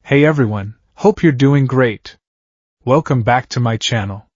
Hey everyone, hope you're doing great. Welcome back to my channel.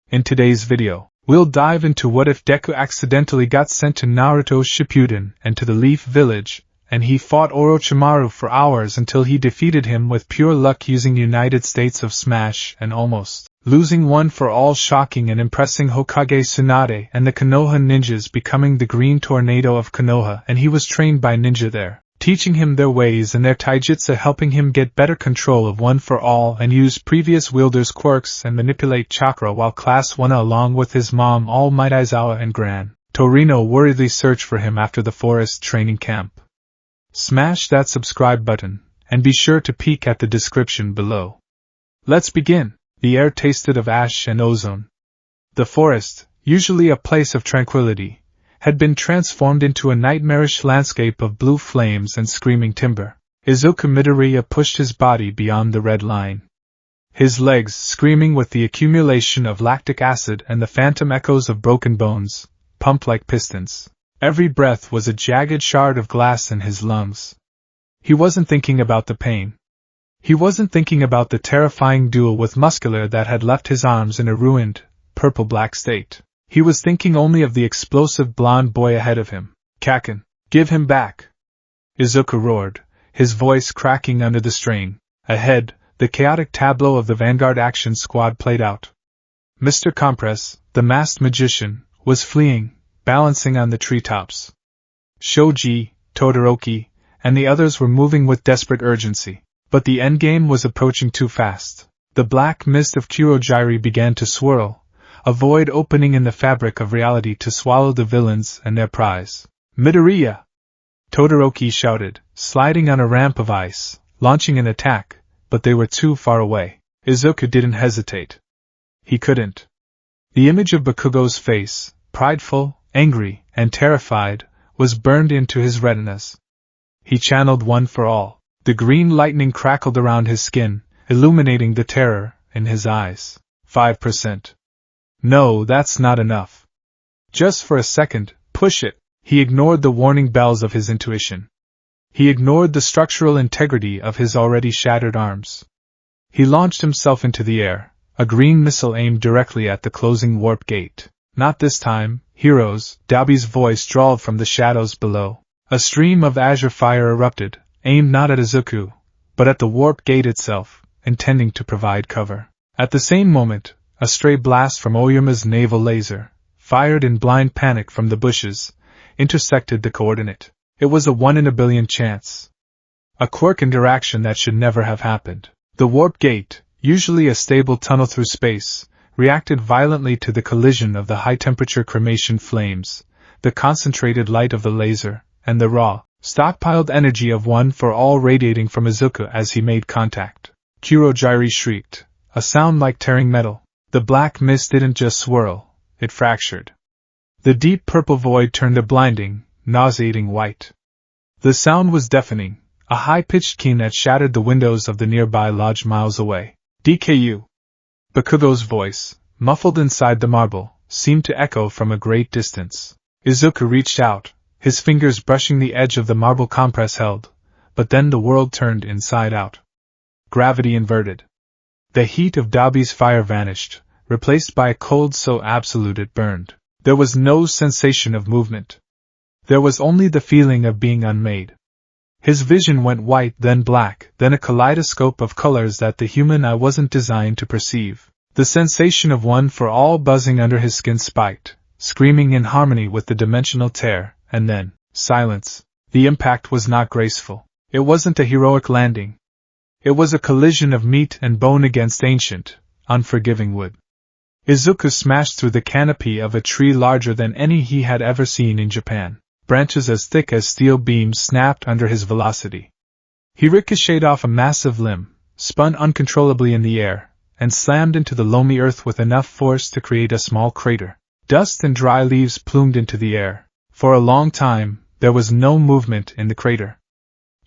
In today's video, we'll dive into what if Deku accidentally got sent to Naruto Shippuden and to the Leaf Village, and he fought Orochimaru for hours until he defeated him with pure luck using United States of Smash and almost losing one for all, shocking and impressing Hokage Tsunade and the Konoha ninjas, becoming the Green Tornado of Konoha, and he was trained by ninja there, teaching him their ways and their taijutsu, helping him get better control of One for All and use previous wielders' quirks and manipulate chakra, while Class 1 along with his mom All Might Aizawa and Gran Torino worriedly search for him after the forest training camp. Smash that subscribe button, and be sure to peek at the description below. Let's begin. The air tasted of ash and ozone. The forest, usually a place of tranquility, had been transformed into a nightmarish landscape of blue flames and screaming timber. Izuku Midoriya pushed his body beyond the red line. His legs screaming with the accumulation of lactic acid and the phantom echoes of broken bones, pumped like pistons. Every breath was a jagged shard of glass in his lungs. He wasn't thinking about the pain. He wasn't thinking about the terrifying duel with Muscular that had left his arms in a ruined, purple-black state. He was thinking only of the explosive blonde boy ahead of him. Kaken, give him back! Izuku roared, his voice cracking under the strain. Ahead, the chaotic tableau of the Vanguard Action Squad played out. Mr. Compress, the masked magician, was fleeing, balancing on the treetops. Shoji, Todoroki, and the others were moving with desperate urgency. But the endgame was approaching too fast. The black mist of Kurogiri began to swirl, a void opening in the fabric of reality to swallow the villains and their prize. Midoriya! Todoroki shouted, sliding on a ramp of ice, launching an attack, but they were too far away. Izuku didn't hesitate. He couldn't. The image of Bakugo's face, prideful, angry, and terrified, was burned into his retinas. He channeled One for All. The green lightning crackled around his skin, illuminating the terror in his eyes. 5%. No, that's not enough. Just for a second, push it. He ignored the warning bells of his intuition. He ignored the structural integrity of his already shattered arms. He launched himself into the air, a green missile aimed directly at the closing warp gate. Not this time, heroes, Dabi's voice drawled from the shadows below. A stream of azure fire erupted, aimed not at Izuku, but at the warp gate itself, intending to provide cover. At the same moment, a stray blast from Oyama's naval laser, fired in blind panic from the bushes, intersected the coordinate. It was a 1 in a billion chance. A quirk interaction that should never have happened. The warp gate, usually a stable tunnel through space, reacted violently to the collision of the high-temperature cremation flames, the concentrated light of the laser, and the raw, stockpiled energy of One for All radiating from Izuku as he made contact. Kurogiri shrieked, a sound like tearing metal. The black mist didn't just swirl, it fractured. The deep purple void turned a blinding, nauseating white. The sound was deafening, a high-pitched keen that shattered the windows of the nearby lodge miles away. DKU! Bakugo's voice, muffled inside the marble, seemed to echo from a great distance. Izuku reached out, his fingers brushing the edge of the marble compress held, but then the world turned inside out. Gravity inverted. The heat of Dabi's fire vanished, replaced by a cold so absolute it burned. There was no sensation of movement. There was only the feeling of being unmade. His vision went white, then black, then a kaleidoscope of colors that the human eye wasn't designed to perceive. The sensation of One for All buzzing under his skin spiked, screaming in harmony with the dimensional tear. And then, silence. The impact was not graceful. It wasn't a heroic landing. It was a collision of meat and bone against ancient, unforgiving wood. Izuku smashed through the canopy of a tree larger than any he had ever seen in Japan. Branches as thick as steel beams snapped under his velocity. He ricocheted off a massive limb, spun uncontrollably in the air, and slammed into the loamy earth with enough force to create a small crater. Dust and dry leaves plumed into the air. For a long time, there was no movement in the crater.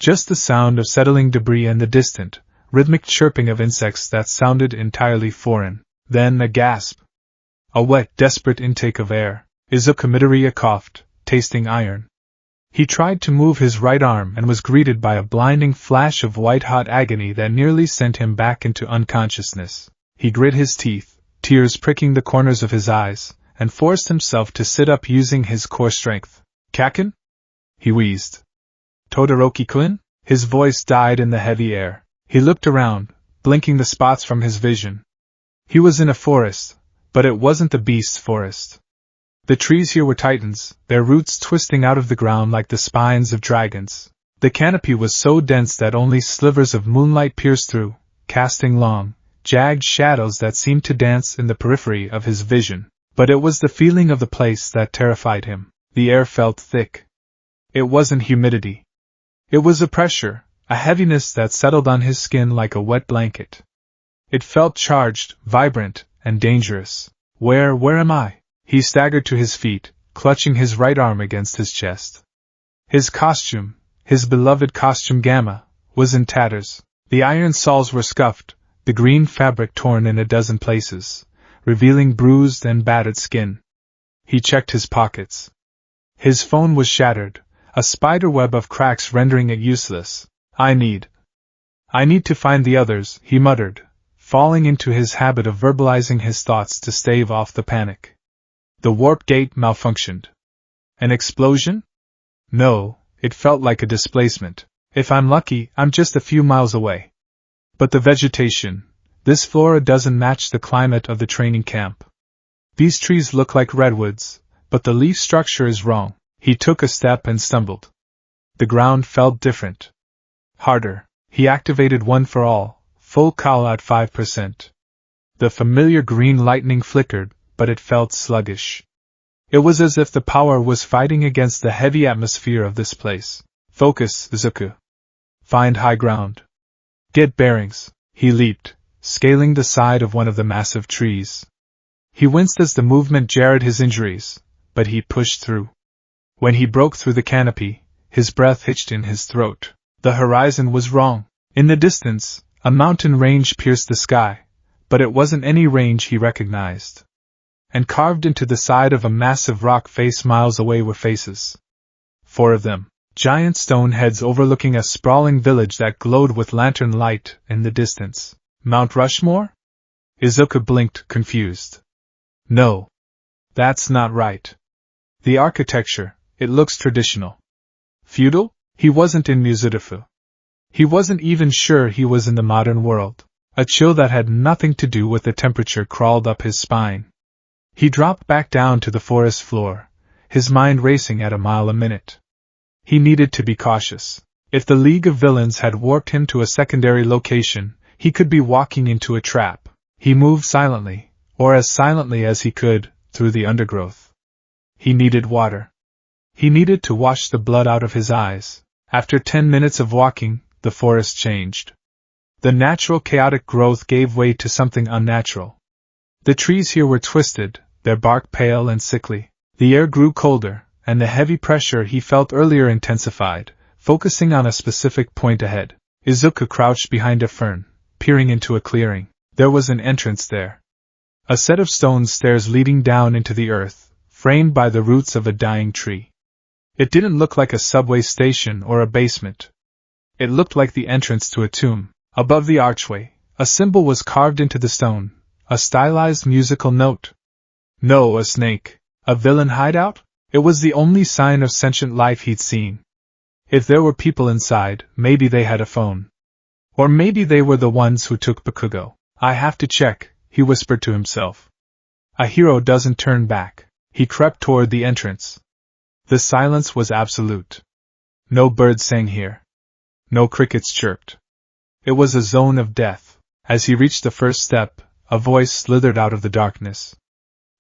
Just the sound of settling debris and the distant, rhythmic chirping of insects that sounded entirely foreign. Then a gasp. A wet, desperate intake of air. Izuku Midoriya coughed, tasting iron. He tried to move his right arm and was greeted by a blinding flash of white-hot agony that nearly sent him back into unconsciousness. He grit his teeth, tears pricking the corners of his eyes, and forced himself to sit up using his core strength. "Kaken?" he wheezed. "Todoroki-kun?" His voice died in the heavy air. He looked around, blinking the spots from his vision. He was in a forest, but it wasn't the beast's forest. The trees here were titans, their roots twisting out of the ground like the spines of dragons. The canopy was so dense that only slivers of moonlight pierced through, casting long, jagged shadows that seemed to dance in the periphery of his vision. But it was the feeling of the place that terrified him. The air felt thick. It wasn't humidity. It was a pressure, a heaviness that settled on his skin like a wet blanket. It felt charged, vibrant, and dangerous. Where am I? He staggered to his feet, clutching his right arm against his chest. His costume, his beloved costume Gamma, was in tatters. The iron soles were scuffed, the green fabric torn in a dozen places, revealing bruised and battered skin. He checked his pockets. His phone was shattered, a spiderweb of cracks rendering it useless. I need to find the others," he muttered, falling into his habit of verbalizing his thoughts to stave off the panic. The warp gate malfunctioned. An explosion? No, it felt like a displacement. If I'm lucky, I'm just a few miles away. But the vegetation, this flora doesn't match the climate of the training camp. These trees look like redwoods, but the leaf structure is wrong. He took a step and stumbled. The ground felt different. Harder. He activated One for All, full call at 5%. The familiar green lightning flickered, but it felt sluggish. It was as if the power was fighting against the heavy atmosphere of this place. Focus, Izuku. Find high ground. Get bearings. He leaped, scaling the side of one of the massive trees. He winced as the movement jarred his injuries, but he pushed through. When he broke through the canopy, his breath hitched in his throat. The horizon was wrong. In the distance, a mountain range pierced the sky, but it wasn't any range he recognized. And carved into the side of a massive rock face miles away were faces. 4 of them, giant stone heads overlooking a sprawling village that glowed with lantern light in the distance. Mount Rushmore? Izuku blinked, confused. No. That's not right. The architecture, it looks traditional. Feudal? He wasn't in Mizurufu. He wasn't even sure he was in the modern world. A chill that had nothing to do with the temperature crawled up his spine. He dropped back down to the forest floor, his mind racing at a mile a minute. He needed to be cautious. If the League of Villains had warped him to a secondary location, he could be walking into a trap. He moved silently, or as silently as he could, through the undergrowth. He needed water. He needed to wash the blood out of his eyes. After 10 minutes of walking, the forest changed. The natural chaotic growth gave way to something unnatural. The trees here were twisted, their bark pale and sickly. The air grew colder, and the heavy pressure he felt earlier intensified, focusing on a specific point ahead. Izuku crouched behind a fern, peering into a clearing. There was an entrance there. A set of stone stairs leading down into the earth, framed by the roots of a dying tree. It didn't look like a subway station or a basement. It looked like the entrance to a tomb. Above the archway, a symbol was carved into the stone, a stylized musical note. No, a snake. A villain hideout? It was the only sign of sentient life he'd seen. If there were people inside, maybe they had a phone. Or maybe they were the ones who took Bakugo. I have to check, he whispered to himself. A hero doesn't turn back. He crept toward the entrance. The silence was absolute. No birds sang here. No crickets chirped. It was a zone of death. As he reached the first step, a voice slithered out of the darkness.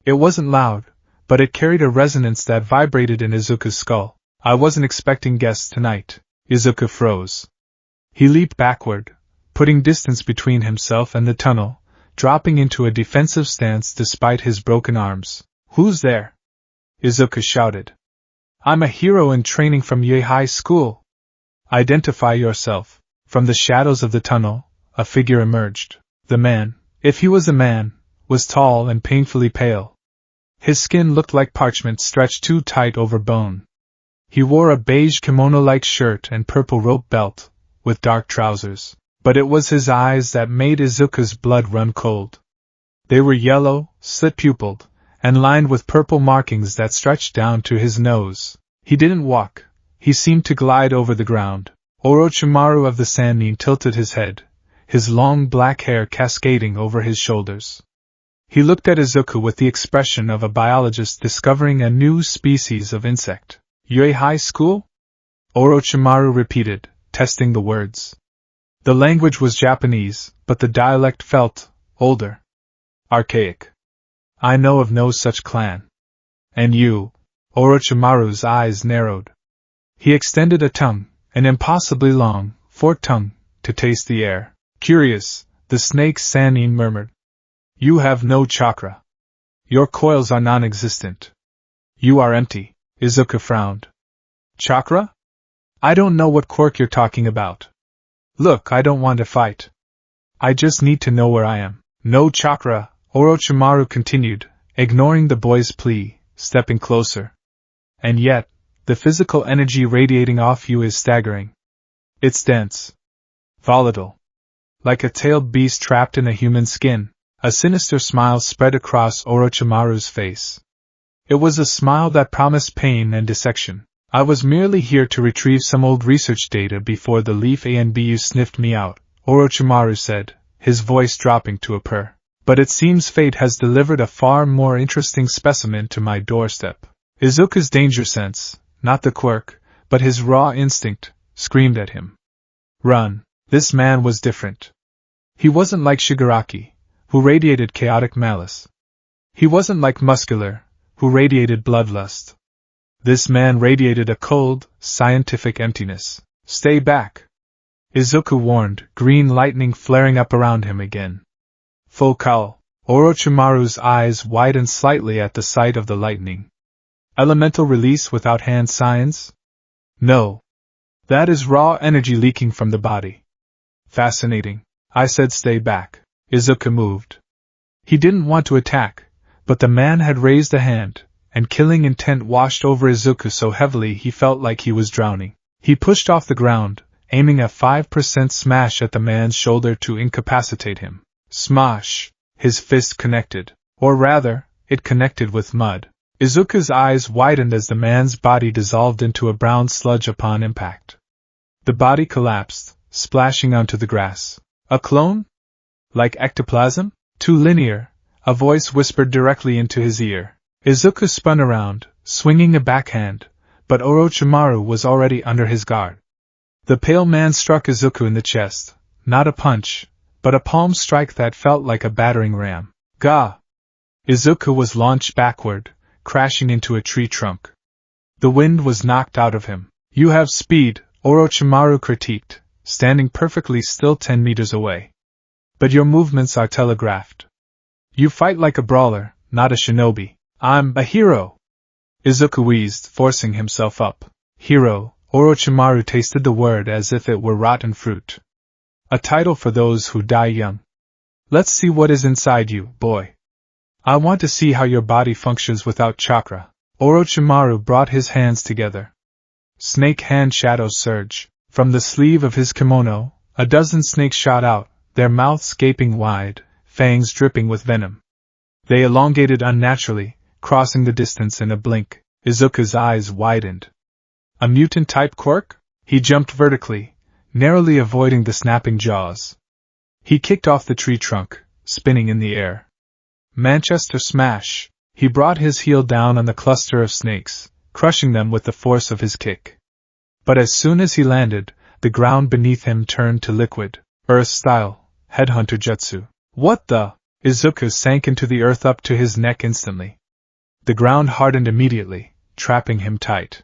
It wasn't loud, but it carried a resonance that vibrated in Izuku's skull. I wasn't expecting guests tonight. Izuku froze. He leaped backward, putting distance between himself and the tunnel, dropping into a defensive stance despite his broken arms. Who's there? Izuku shouted. I'm a hero in training from Ye High School. Identify yourself. From the shadows of the tunnel, a figure emerged. The man, if he was a man, was tall and painfully pale. His skin looked like parchment stretched too tight over bone. He wore a beige kimono-like shirt and purple rope belt, with dark trousers, but it was his eyes that made Izuku's blood run cold. They were yellow, slit-pupilled, and lined with purple markings that stretched down to his nose. He didn't walk, he seemed to glide over the ground. Orochimaru of the Sannin tilted his head, his long black hair cascading over his shoulders. He looked at Izuku with the expression of a biologist discovering a new species of insect. "Yui High School?" Orochimaru repeated, testing the words. The language was Japanese, but the dialect felt older. Archaic. "I know of no such clan." "And you?" Orochimaru's eyes narrowed. He extended a tongue, an impossibly long, forked tongue, to taste the air. "Curious," the snake Sannin murmured. "You have no chakra. Your coils are non-existent. You are empty." Izuku frowned. "Chakra? I don't know what quirk you're talking about. Look, I don't want to fight. I just need to know where I am." "No chakra," Orochimaru continued, ignoring the boy's plea, stepping closer. "And yet, the physical energy radiating off you is staggering. It's dense. Volatile. Like a tailed beast trapped in a human skin." A sinister smile spread across Orochimaru's face. It was a smile that promised pain and dissection. "I was merely here to retrieve some old research data before the Leaf ANBU sniffed me out," Orochimaru said, his voice dropping to a purr. "But it seems fate has delivered a far more interesting specimen to my doorstep." Izuku's danger sense, not the quirk, but his raw instinct, screamed at him. Run. This man was different. He wasn't like Shigaraki, who radiated chaotic malice. He wasn't like Muscular, who radiated bloodlust. This man radiated a cold, scientific emptiness. "Stay back," Izuku warned, green lightning flaring up around him again. "Full cowl." Orochimaru's eyes widened slightly at the sight of the lightning. "Elemental release without hand signs?" "No. That is raw energy leaking from the body." "Fascinating. I said stay back." Izuku moved. He didn't want to attack, but the man had raised a hand, and killing intent washed over Izuku so heavily he felt like he was drowning. He pushed off the ground, aiming a 5% smash at the man's shoulder to incapacitate him. Smosh! His fist connected. Or rather, it connected with mud. Izuku's eyes widened as the man's body dissolved into a brown sludge upon impact. The body collapsed, splashing onto the grass. "A clone? Like ectoplasm? Too linear," a voice whispered directly into his ear. Izuku spun around, swinging a backhand, but Orochimaru was already under his guard. The pale man struck Izuku in the chest, not a punch, but a palm strike that felt like a battering ram. "Gah!" Izuku was launched backward, crashing into a tree trunk. The wind was knocked out of him. "You have speed," Orochimaru critiqued, standing perfectly still 10 meters away. "But your movements are telegraphed. You fight like a brawler, not a shinobi." "I'm a hero," Izuku wheezed, forcing himself up. Hero, Orochimaru tasted the word as if it were rotten fruit. A title for those who die young. "Let's see what is inside you, boy. I want to see how your body functions without chakra." Orochimaru brought his hands together. Snake hand shadow surge. From the sleeve of his kimono, a dozen snakes shot out, their mouths gaping wide, fangs dripping with venom. They elongated unnaturally, crossing the distance in a blink. Izuku's eyes widened. A mutant-type quirk? He jumped vertically, narrowly avoiding the snapping jaws. He kicked off the tree trunk, spinning in the air. Manchester smash! He brought his heel down on the cluster of snakes, crushing them with the force of his kick. But as soon as he landed, the ground beneath him turned to liquid, Earth-style, headhunter jutsu. "What the?" Izuku sank into the earth up to his neck instantly. The ground hardened immediately, trapping him tight.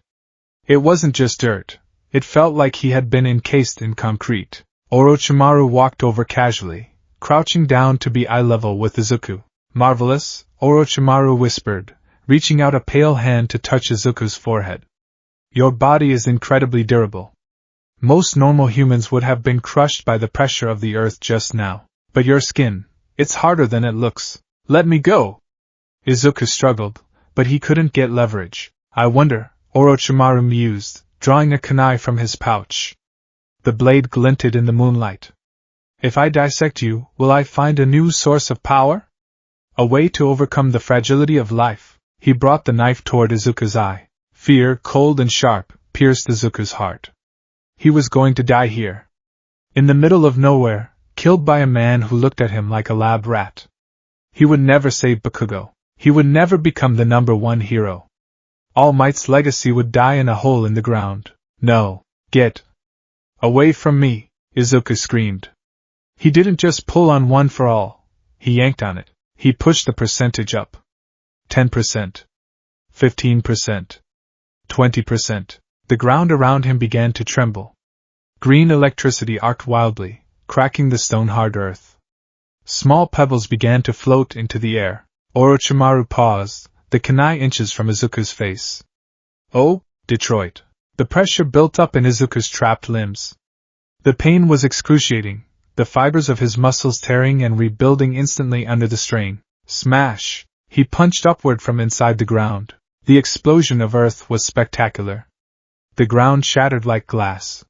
It wasn't just dirt, it felt like he had been encased in concrete. Orochimaru walked over casually, crouching down to be eye level with Izuku. "Marvelous," Orochimaru whispered, reaching out a pale hand to touch Izuku's forehead. "Your body is incredibly durable. Most normal humans would have been crushed by the pressure of the earth just now. But your skin, it's harder than it looks." "Let me go!" Izuku struggled, but he couldn't get leverage. "I wonder," Orochimaru mused, drawing a kunai from his pouch. The blade glinted in the moonlight. If I dissect you, will I find a new source of power? A way to overcome the fragility of life. He brought the knife toward Izuku's eye. Fear, cold and sharp, pierced Izuku's heart. He was going to die here. In the middle of nowhere, killed by a man who looked at him like a lab rat. He would never save Bakugo. He would never become the #1 hero. All Might's legacy would die in a hole in the ground. No, get away from me, Izuku screamed. He didn't just pull on one for all. He yanked on it. He pushed the percentage up. 10%. 15%. 20%. The ground around him began to tremble. Green electricity arced wildly, cracking the stone-hard earth. Small pebbles began to float into the air. Orochimaru paused, the kunai inches from Izuku's face. Oh, Detroit. The pressure built up in Izuku's trapped limbs. The pain was excruciating, the fibers of his muscles tearing and rebuilding instantly under the strain. Smash! He punched upward from inside the ground. The explosion of earth was spectacular. The ground shattered like glass.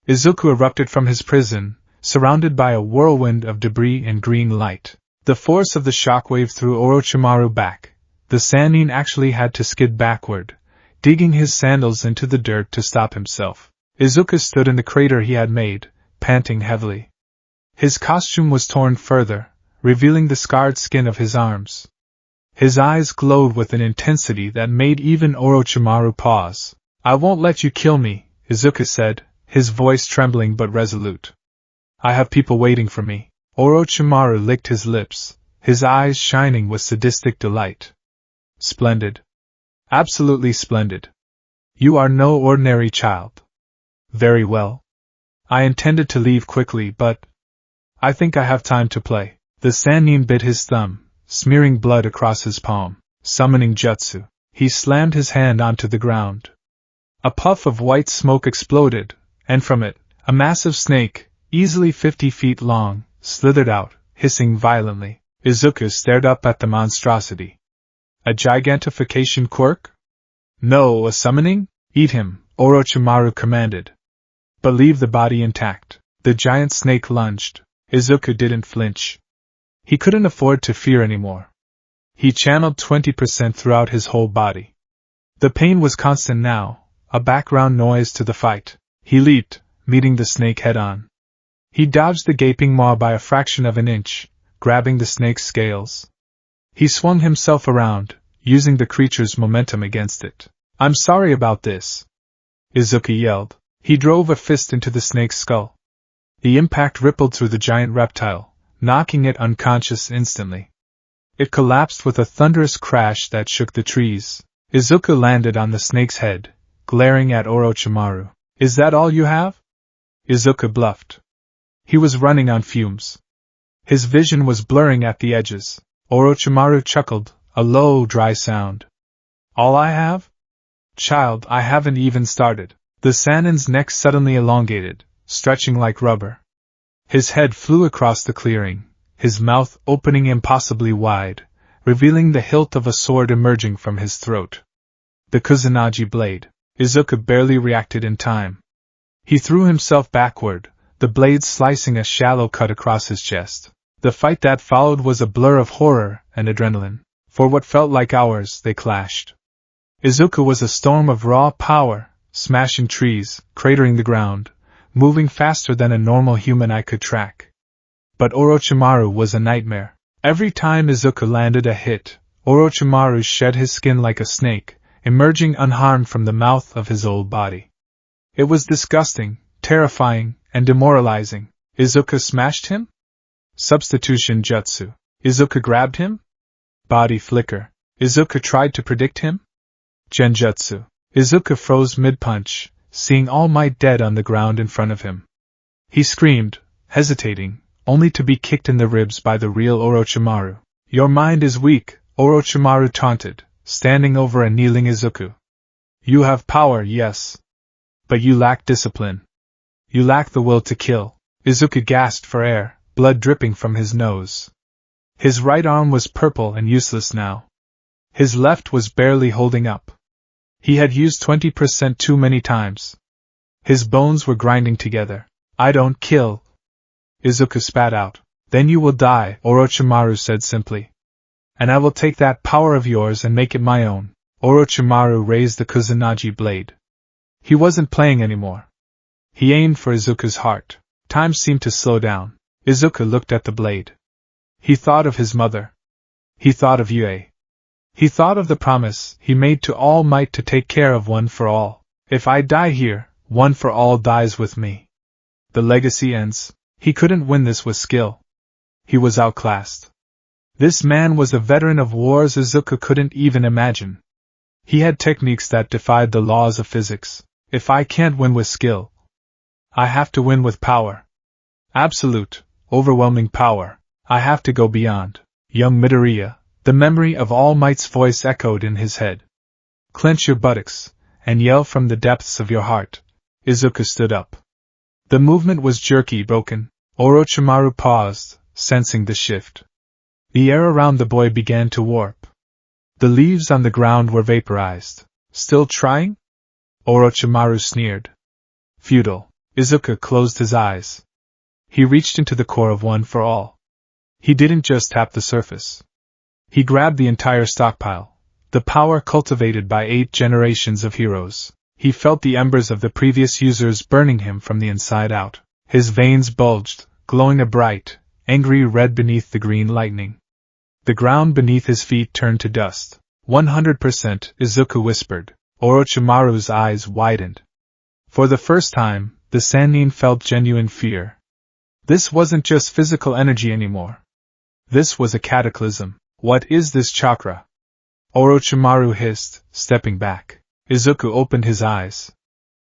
Izuku erupted from his prison, surrounded by a whirlwind of debris and green light. The force of the shockwave threw Orochimaru back. The Sannin actually had to skid backward, digging his sandals into the dirt to stop himself. Izuku stood in the crater he had made, panting heavily. His costume was torn further, revealing the scarred skin of his arms. His eyes glowed with an intensity that made even Orochimaru pause. I won't let you kill me, Izuku said, his voice trembling but resolute. I have people waiting for me. Orochimaru licked his lips, his eyes shining with sadistic delight. Splendid. Absolutely splendid. You are no ordinary child. Very well. I intended to leave quickly, but I think I have time to play. The Sannin bit his thumb, smearing blood across his palm. Summoning jutsu. He slammed his hand onto the ground. A puff of white smoke exploded, and from it, a massive snake, easily 50 feet long, slithered out, hissing violently. Izuku stared up at the monstrosity. A gigantification quirk? No, a summoning? Eat him, Orochimaru commanded. But leave the body intact. The giant snake lunged. Izuku didn't flinch. He couldn't afford to fear anymore. He channeled 20% throughout his whole body. The pain was constant now, a background noise to the fight. He leaped, meeting the snake head-on. He dodged the gaping maw by a fraction of an inch, grabbing the snake's scales. He swung himself around, using the creature's momentum against it. I'm sorry about this, Izuku yelled. He drove a fist into the snake's skull. The impact rippled through the giant reptile, knocking it unconscious instantly. It collapsed with a thunderous crash that shook the trees. Izuku landed on the snake's head, glaring at Orochimaru. Is that all you have? Izuku bluffed. He was running on fumes. His vision was blurring at the edges. Orochimaru chuckled, a low, dry sound. All I have? Child, I haven't even started. The Sannin's neck suddenly elongated, stretching like rubber. His head flew across the clearing, his mouth opening impossibly wide, revealing the hilt of a sword emerging from his throat. The Kusanagi blade. Izuku barely reacted in time. He threw himself backward, the blade slicing a shallow cut across his chest. The fight that followed was a blur of horror and adrenaline. For what felt like hours, they clashed. Izuku was a storm of raw power, smashing trees, cratering the ground, moving faster than a normal human eye could track. But Orochimaru was a nightmare. Every time Izuku landed a hit, Orochimaru shed his skin like a snake, emerging unharmed from the mouth of his old body. It was disgusting, terrifying, and demoralizing. Izuku smashed him? Substitution jutsu. Izuku grabbed him? Body flicker. Izuku tried to predict him? Genjutsu. Izuku froze mid-punch, seeing All Might dead on the ground in front of him. He screamed, hesitating, only to be kicked in the ribs by the real Orochimaru. Your mind is weak, Orochimaru taunted, standing over a kneeling Izuku. You have power, yes. But you lack discipline. You lack the will to kill. Izuku gasped for air, blood dripping from his nose. His right arm was purple and useless now. His left was barely holding up. He had used 20% too many times. His bones were grinding together. I don't kill. Izuku spat out. Then you will die, Orochimaru said simply. And I will take that power of yours and make it my own. Orochimaru raised the Kusanagi blade. He wasn't playing anymore. He aimed for Izuku's heart. Time seemed to slow down. Izuku looked at the blade. He thought of his mother. He thought of Yue. He thought of the promise he made to All Might to take care of One for All. If I die here, One for All dies with me. The legacy ends. He couldn't win this with skill. He was outclassed. This man was a veteran of wars Izuku couldn't even imagine. He had techniques that defied the laws of physics. If I can't win with skill, I have to win with power. Absolute, overwhelming power. I have to go beyond. Young Midoriya, the memory of All Might's voice echoed in his head. Clench your buttocks, and yell from the depths of your heart. Izuku stood up. The movement was jerky, broken. Orochimaru paused, sensing the shift. The air around the boy began to warp. The leaves on the ground were vaporized. Still trying? Orochimaru sneered. Futile. Izuku closed his eyes. He reached into the core of One for All. He didn't just tap the surface. He grabbed the entire stockpile, the power cultivated by 8 generations of heroes. He felt the embers of the previous users burning him from the inside out. His veins bulged, glowing a bright, angry red beneath the green lightning. The ground beneath his feet turned to dust. 100%, Izuku whispered. Orochimaru's eyes widened. For the first time, the Sannin felt genuine fear. This wasn't just physical energy anymore. This was a cataclysm. What is this chakra? Orochimaru hissed, stepping back. Izuku opened his eyes.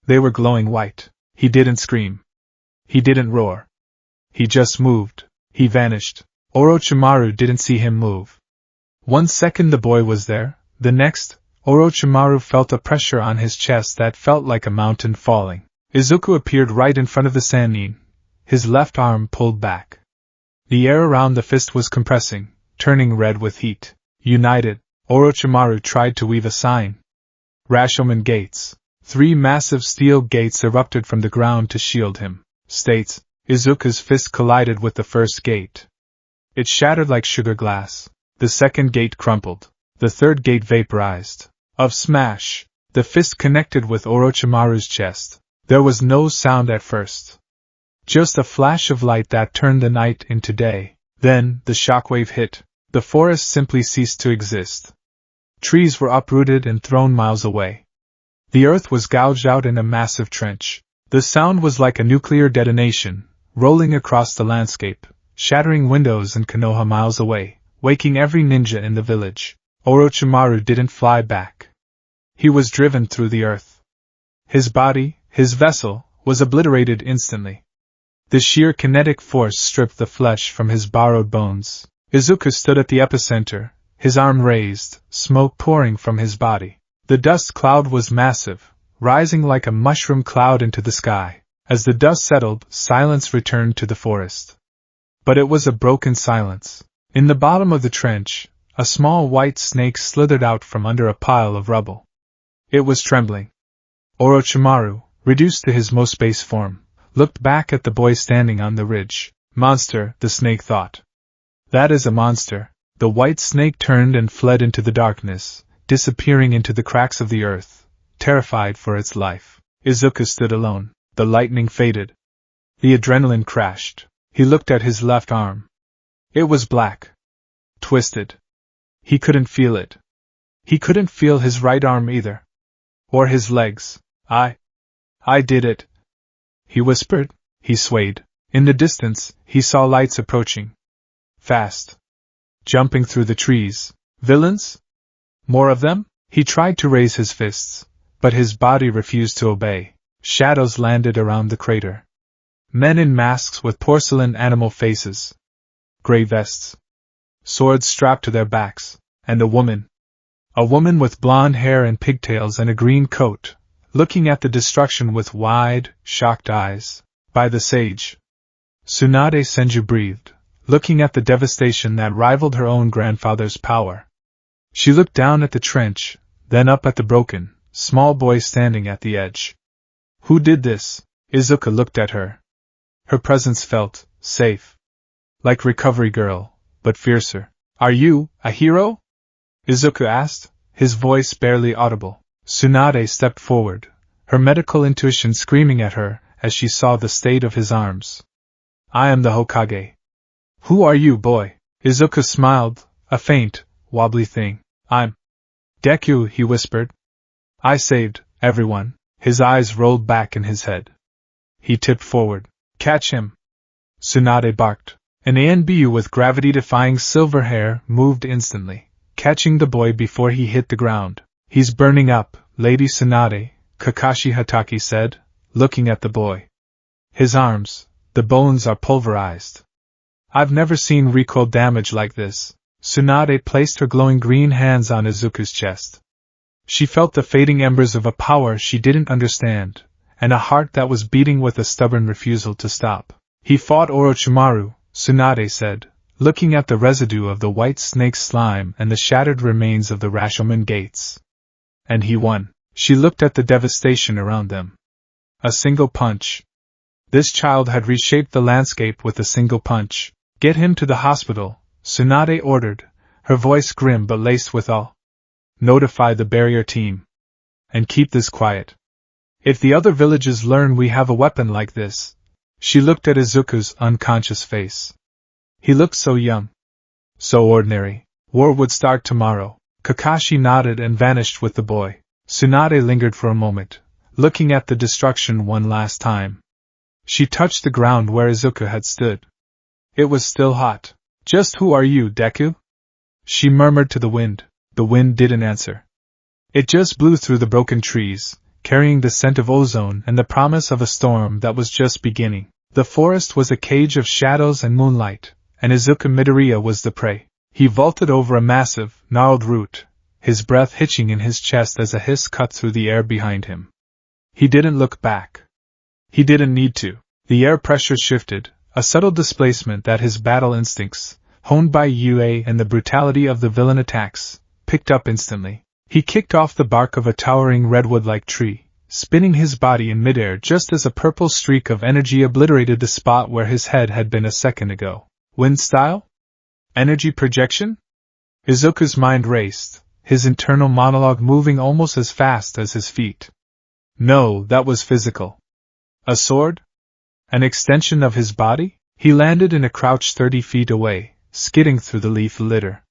They were glowing white. He didn't scream. He didn't roar. He just moved. He vanished. Orochimaru didn't see him move. 1 second the boy was there, the next, Orochimaru felt a pressure on his chest that felt like a mountain falling. Izuku appeared right in front of the Sannin, his left arm pulled back. The air around the fist was compressing, turning red with heat. United, Orochimaru tried to weave a sign. Rashomon gates. 3 massive steel gates erupted from the ground to shield him. States. Izuku's fist collided with the first gate. It shattered like sugar glass. The second gate crumpled. The third gate vaporized. Of smash, the fist connected with Orochimaru's chest. There was no sound at first. Just a flash of light that turned the night into day. Then, the shockwave hit. The forest simply ceased to exist. Trees were uprooted and thrown miles away. The earth was gouged out in a massive trench. The sound was like a nuclear detonation, rolling across the landscape, shattering windows in Konoha miles away, waking every ninja in the village. Orochimaru didn't fly back. He was driven through the earth. His body, his vessel, was obliterated instantly. The sheer kinetic force stripped the flesh from his borrowed bones. Izuku stood at the epicenter, his arm raised, smoke pouring from his body. The dust cloud was massive, rising like a mushroom cloud into the sky. As the dust settled, silence returned to the forest. But it was a broken silence. In the bottom of the trench, a small white snake slithered out from under a pile of rubble. It was trembling. Orochimaru, reduced to his most base form, looked back at the boy standing on the ridge. Monster, the snake thought. That is a monster. The white snake turned and fled into the darkness, disappearing into the cracks of the earth, terrified for its life. Izuku stood alone. The lightning faded. The adrenaline crashed. He looked at his left arm. It was black. Twisted. He couldn't feel it. He couldn't feel his right arm either. Or his legs. I did it. He whispered. He swayed. In the distance, he saw lights approaching. Fast. Jumping through the trees. Villains? More of them? He tried to raise his fists, but his body refused to obey. Shadows landed around the crater. Men in masks with porcelain animal faces. Gray vests. Swords strapped to their backs. And a woman. A woman with blonde hair and pigtails and a green coat, looking at the destruction with wide, shocked eyes. By the sage. Tsunade Senju breathed, looking at the devastation that rivaled her own grandfather's power. She looked down at the trench, then up at the broken, small boy standing at the edge. Who did this? Izuku looked at her. Her presence felt safe. Like Recovery Girl, but fiercer. Are you a hero? Izuku asked, his voice barely audible. Tsunade stepped forward, her medical intuition screaming at her as she saw the state of his arms. I am the Hokage. Who are you, boy? Izuku smiled, a faint, wobbly thing. I'm Deku, he whispered. I saved everyone. His eyes rolled back in his head. He tipped forward. Catch him! Tsunade barked. An ANBU with gravity-defying silver hair moved instantly, catching the boy before he hit the ground. He's burning up, Lady Tsunade, Kakashi Hatake said, looking at the boy. His arms, the bones are pulverized. I've never seen recoil damage like this. Tsunade placed her glowing green hands on Izuku's chest. She felt the fading embers of a power she didn't understand, and a heart that was beating with a stubborn refusal to stop. He fought Orochimaru, Tsunade said, looking at the residue of the white snake slime and the shattered remains of the Rashomon gates. And he won. She looked at the devastation around them. A single punch. This child had reshaped the landscape with a single punch. Get him to the hospital, Tsunade ordered, her voice grim but laced with awe. Notify the barrier team. And keep this quiet. If the other villages learn we have a weapon like this. She looked at Izuku's unconscious face. He looked so young. So ordinary. War would start tomorrow. Kakashi nodded and vanished with the boy. Tsunade lingered for a moment, looking at the destruction one last time. She touched the ground where Izuku had stood. It was still hot. Just who are you, Deku? She murmured to the wind. The wind didn't answer. It just blew through the broken trees, carrying the scent of ozone and the promise of a storm that was just beginning. The forest was a cage of shadows and moonlight, and Izuku Midoriya was the prey. He vaulted over a massive, gnarled root, his breath hitching in his chest as a hiss cut through the air behind him. He didn't look back. He didn't need to. The air pressure shifted, a subtle displacement that his battle instincts, honed by UA and the brutality of the villain attacks, picked up instantly. He kicked off the bark of a towering redwood-like tree, spinning his body in midair just as a purple streak of energy obliterated the spot where his head had been a second ago. Wind style? Energy projection? Izuku's mind raced, his internal monologue moving almost as fast as his feet. No, that was physical. A sword? An extension of his body? He landed in a crouch 30 feet away, skidding through the leaf litter.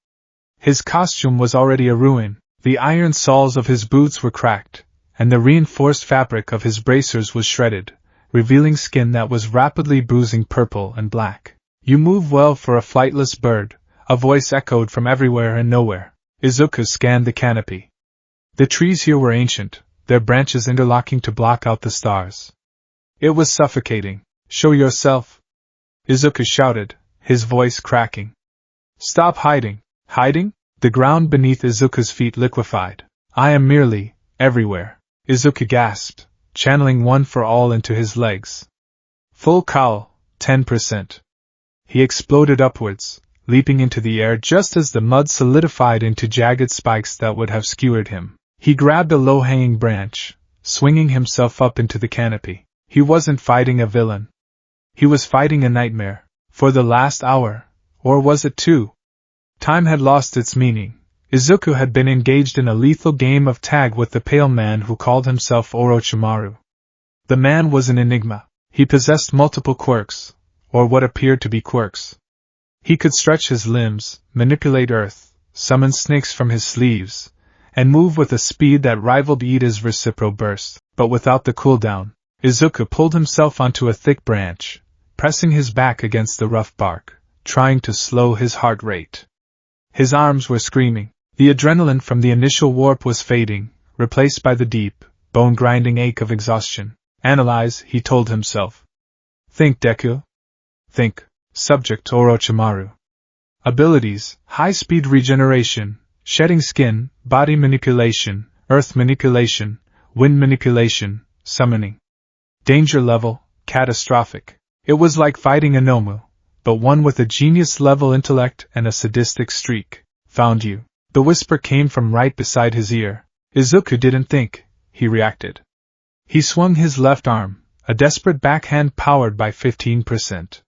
His costume was already a ruin, the iron soles of his boots were cracked, and the reinforced fabric of his bracers was shredded, revealing skin that was rapidly bruising purple and black. You move well for a flightless bird, a voice echoed from everywhere and nowhere. Izuku scanned the canopy. The trees here were ancient, their branches interlocking to block out the stars. It was suffocating. Show yourself! Izuku shouted, his voice cracking. Stop hiding! Hiding? The ground beneath Izuku's feet liquefied. I am merely everywhere. Izuku gasped, channeling one for all into his legs. Full cowl, 10%. He exploded upwards, leaping into the air just as the mud solidified into jagged spikes that would have skewered him. He grabbed a low-hanging branch, swinging himself up into the canopy. He wasn't fighting a villain. He was fighting a nightmare. For the last hour, or was it 2? Time had lost its meaning. Izuku had been engaged in a lethal game of tag with the pale man who called himself Orochimaru. The man was an enigma. He possessed multiple quirks, or what appeared to be quirks. He could stretch his limbs, manipulate earth, summon snakes from his sleeves, and move with a speed that rivaled Ida's recipro burst, but without the cooldown. Izuku pulled himself onto a thick branch, pressing his back against the rough bark, trying to slow his heart rate. His arms were screaming. The adrenaline from the initial warp was fading, replaced by the deep, bone-grinding ache of exhaustion. Analyze, he told himself. Think, Deku. Think. Subject Orochimaru. Abilities: high-speed regeneration, shedding skin, body manipulation, earth manipulation, wind manipulation, summoning. Danger level: catastrophic. It was like fighting a Nomu, but one with a genius-level intellect and a sadistic streak. Found you. The whisper came from right beside his ear. Izuku didn't think. he reacted. He swung his left arm, a desperate backhand powered by 15%.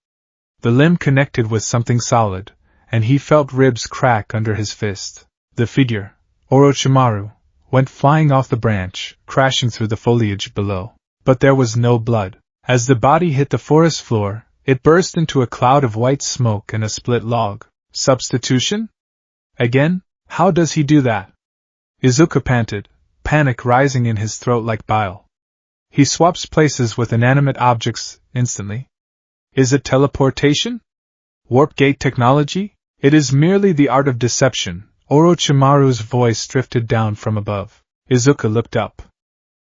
The limb connected with something solid, and he felt ribs crack under his fist. The figure, Orochimaru, went flying off the branch, crashing through the foliage below. But there was no blood. As the body hit the forest floor, it burst into a cloud of white smoke and a split log. Substitution? Again? How does he do that? Izuku panted, panic rising in his throat like bile. He swaps places with inanimate objects instantly. Is it teleportation? Warp gate technology? It is merely the art of deception. Orochimaru's voice drifted down from above. Izuku looked up.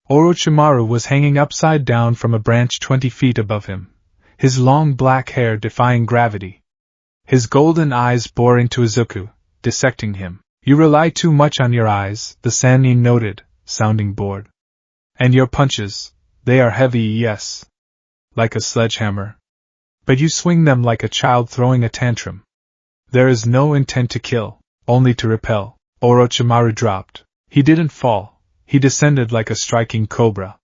Orochimaru was hanging upside down from a branch 20 feet above him, his long black hair defying gravity. His golden eyes bore into Izuku, dissecting him. You rely too much on your eyes, the Sannin noted, sounding bored. And your punches, they are heavy, yes. Like a sledgehammer. But you swing them like a child throwing a tantrum. There is no intent to kill, only to repel. Orochimaru dropped. He didn't fall, he descended like a striking cobra.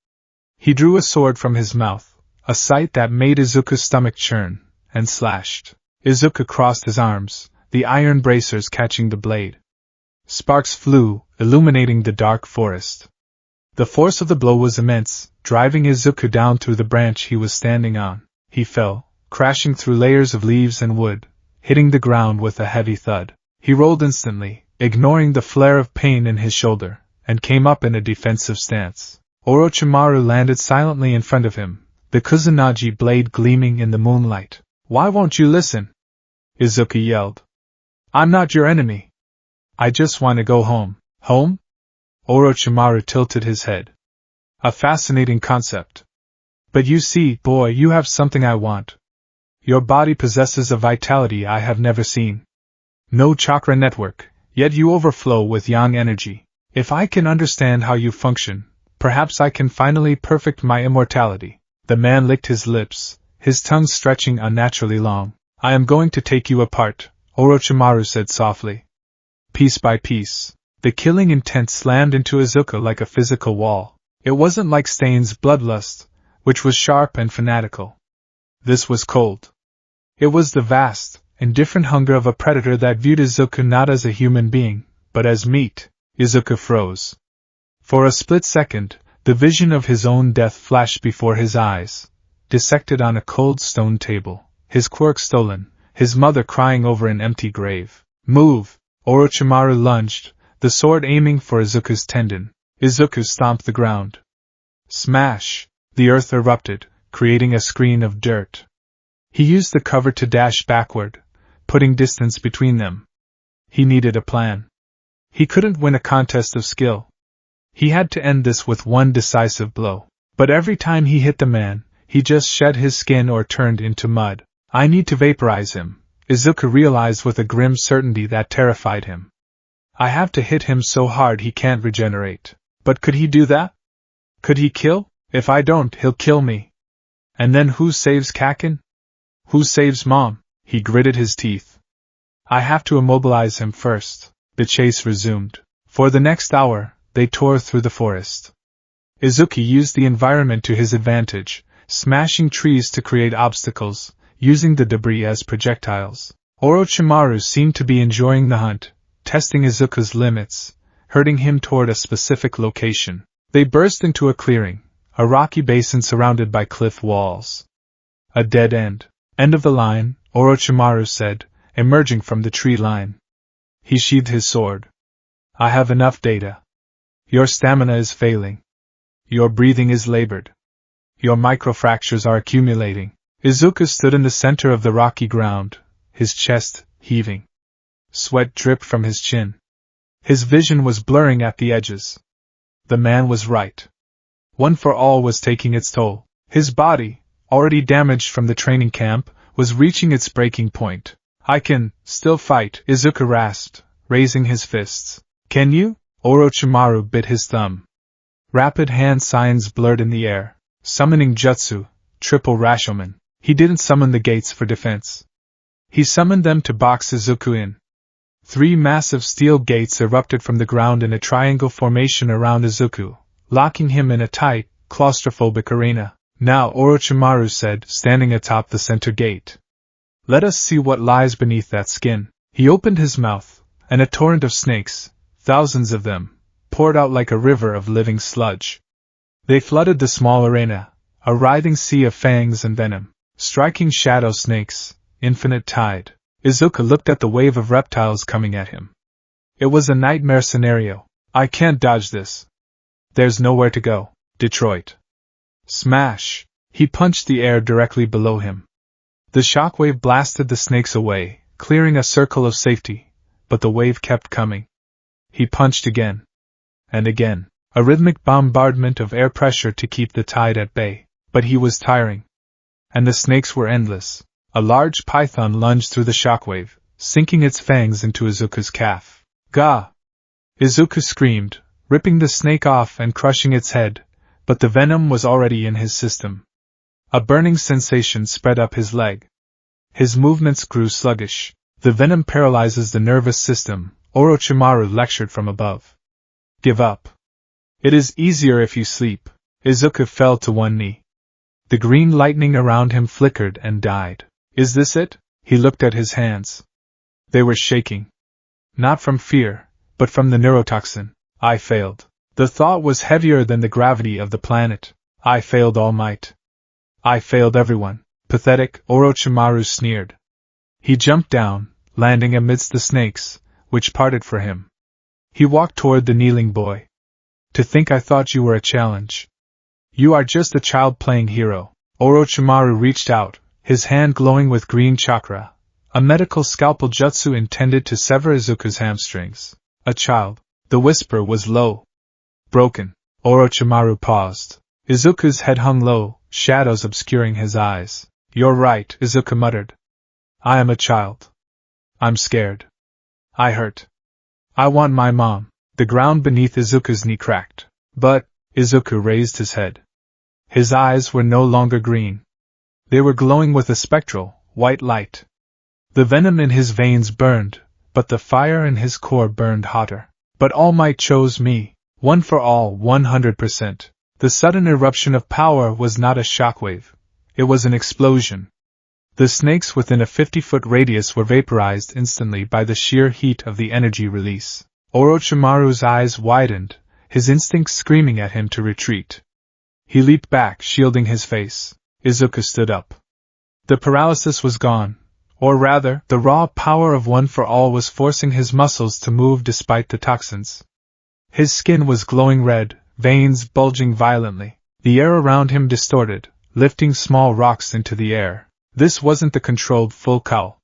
He drew a sword from his mouth, a sight that made Izuku's stomach churn, and slashed. Izuku crossed his arms, the iron bracers catching the blade. Sparks flew, illuminating the dark forest. The force of the blow was immense, driving Izuku down through the branch he was standing on. He fell, crashing through layers of leaves and wood, hitting the ground with a heavy thud. He rolled instantly, ignoring the flare of pain in his shoulder, and came up in a defensive stance. Orochimaru landed silently in front of him, the Kusanagi blade gleaming in the moonlight. Why won't you listen? Izuku yelled. I'm not your enemy. I just want to go home. Home? Orochimaru tilted his head. A fascinating concept. But you see, boy, you have something I want. Your body possesses a vitality I have never seen. No chakra network, yet you overflow with yang energy. If I can understand how you function, perhaps I can finally perfect my immortality. The man licked his lips, his tongue stretching unnaturally long. I am going to take you apart, Orochimaru said softly. Piece by piece, the killing intent slammed into Izuku like a physical wall. It wasn't like Stain's bloodlust, which was sharp and fanatical. This was cold. It was the vast, indifferent hunger of a predator that viewed Izuku not as a human being, but as meat. Izuku froze. For a split second, the vision of his own death flashed before his eyes, dissected on a cold stone table, his quirk stolen, his mother crying over an empty grave. Move! Orochimaru lunged, the sword aiming for Izuku's tendon. Izuku stomped the ground. Smash! The earth erupted, creating a screen of dirt. He used the cover to dash backward, putting distance between them. He needed a plan. He couldn't win a contest of skill. He had to end this with one decisive blow. But every time he hit the man, he just shed his skin or turned into mud. I need to vaporize him, Izuku realized with a grim certainty that terrified him. I have to hit him so hard he can't regenerate. But could he do that? Could he kill? If I don't, he'll kill me. And then who saves Kakin? Who saves Mom? He gritted his teeth. I have to immobilize him first. The chase resumed. For the next hour, they tore through the forest. Izuku used the environment to his advantage, smashing trees to create obstacles, using the debris as projectiles. Orochimaru seemed to be enjoying the hunt, testing Izuku's limits, herding him toward a specific location. They burst into a clearing, a rocky basin surrounded by cliff walls. A dead end. End of the line, Orochimaru said, emerging from the tree line. He sheathed his sword. I have enough data. Your stamina is failing. Your breathing is labored. Your microfractures are accumulating. Izuku stood in the center of the rocky ground, his chest heaving. Sweat dripped from his chin. His vision was blurring at the edges. The man was right. One for all was taking its toll. His body, already damaged from the training camp, was reaching its breaking point. I can still fight, Izuku rasped, raising his fists. Can you? Orochimaru bit his thumb. Rapid hand signs blurred in the air, summoning jutsu, triple Rashomon. He didn't summon the gates for defense. He summoned them to box Izuku in. 3 massive steel gates erupted from the ground in a triangle formation around Izuku, locking him in a tight, claustrophobic arena. Now, Orochimaru said, standing atop the center gate. Let us see what lies beneath that skin. He opened his mouth, and a torrent of snakes, thousands of them, poured out like a river of living sludge. They flooded the small arena, a writhing sea of fangs and venom, striking shadow snakes, infinite tide. Izuku looked at the wave of reptiles coming at him. It was a nightmare scenario. I can't dodge this. There's nowhere to go. Detroit. Smash! He punched the air directly below him. The shockwave blasted the snakes away, clearing a circle of safety, but the wave kept coming. He punched again. And again. A rhythmic bombardment of air pressure to keep the tide at bay. But he was tiring. And the snakes were endless. A large python lunged through the shockwave, sinking its fangs into Izuku's calf. Gah! Izuku screamed, ripping the snake off and crushing its head, but the venom was already in his system. A burning sensation spread up his leg. His movements grew sluggish. The venom paralyzes the nervous system, Orochimaru lectured from above. Give up. It is easier if you sleep. Izuku fell to one knee. The green lightning around him flickered and died. Is this it? He looked at his hands. They were shaking. Not from fear, but from the neurotoxin. I failed. The thought was heavier than the gravity of the planet. I failed All Might. I failed everyone. Pathetic, Orochimaru sneered. He jumped down, landing amidst the snakes, which parted for him. He walked toward the kneeling boy. To think I thought you were a challenge. You are just a child playing hero. Orochimaru reached out, his hand glowing with green chakra, a medical scalpel jutsu intended to sever Izuku's hamstrings. A child. The whisper was low. Broken. Orochimaru paused. Izuku's head hung low, shadows obscuring his eyes. You're right, Izuku muttered. I am a child. I'm scared. I hurt. I want my mom. The ground beneath Izuku's knee cracked. But, Izuku raised his head. His eyes were no longer green. They were glowing with a spectral, white light. The venom in his veins burned, but the fire in his core burned hotter. But All Might chose me. One for all, 100%. The sudden eruption of power was not a shockwave. It was an explosion. The snakes within a 50-foot radius were vaporized instantly by the sheer heat of the energy release. Orochimaru's eyes widened, his instincts screaming at him to retreat. He leaped back, shielding his face. Izuku stood up. The paralysis was gone, or rather, the raw power of One for All was forcing his muscles to move despite the toxins. His skin was glowing red, veins bulging violently. The air around him distorted, lifting small rocks into the air. This wasn't the controlled full cowl.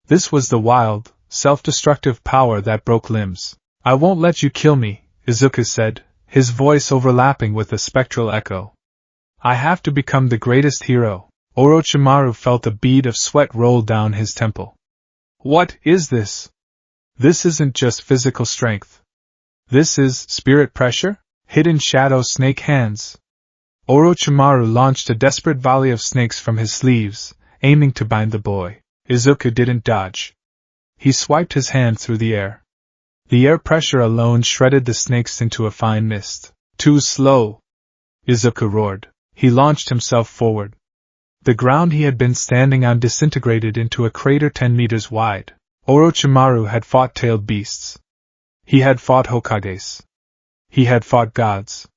This was the wild, self-destructive power that broke limbs. I won't let you kill me, Izuku said, his voice overlapping with a spectral echo. I have to become the greatest hero. Orochimaru felt a bead of sweat roll down his temple. What is this? This isn't just physical strength. This is spirit pressure? Hidden shadow snake hands. Orochimaru launched a desperate volley of snakes from his sleeves, aiming to bind the boy. Izuku didn't dodge. He swiped his hand through the air. The air pressure alone shredded the snakes into a fine mist. Too slow! Izuku roared. He launched himself forward. The ground he had been standing on disintegrated into a crater 10 meters wide. Orochimaru had fought tailed beasts. He had fought Hokages. He had fought gods.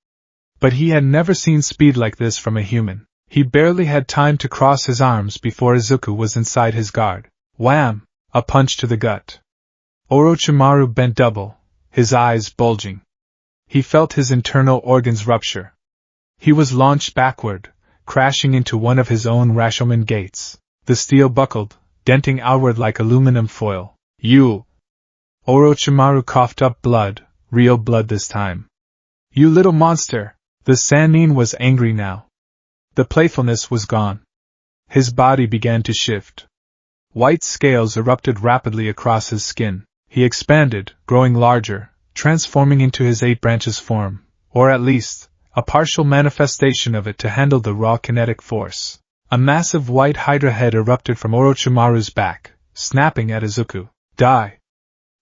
But he had never seen speed like this from a human. He barely had time to cross his arms before Izuku was inside his guard. Wham! A punch to the gut. Orochimaru bent double, his eyes bulging. He felt his internal organs rupture. He was launched backward, crashing into one of his own Rashomon gates. The steel buckled, denting outward like aluminum foil. You! Orochimaru coughed up blood, real blood this time. You little monster! The Sannin was angry now. The playfulness was gone. His body began to shift. White scales erupted rapidly across his skin. He expanded, growing larger, transforming into his 8 branches form, or at least, a partial manifestation of it to handle the raw kinetic force. A massive white hydra head erupted from Orochimaru's back, snapping at Izuku. Die!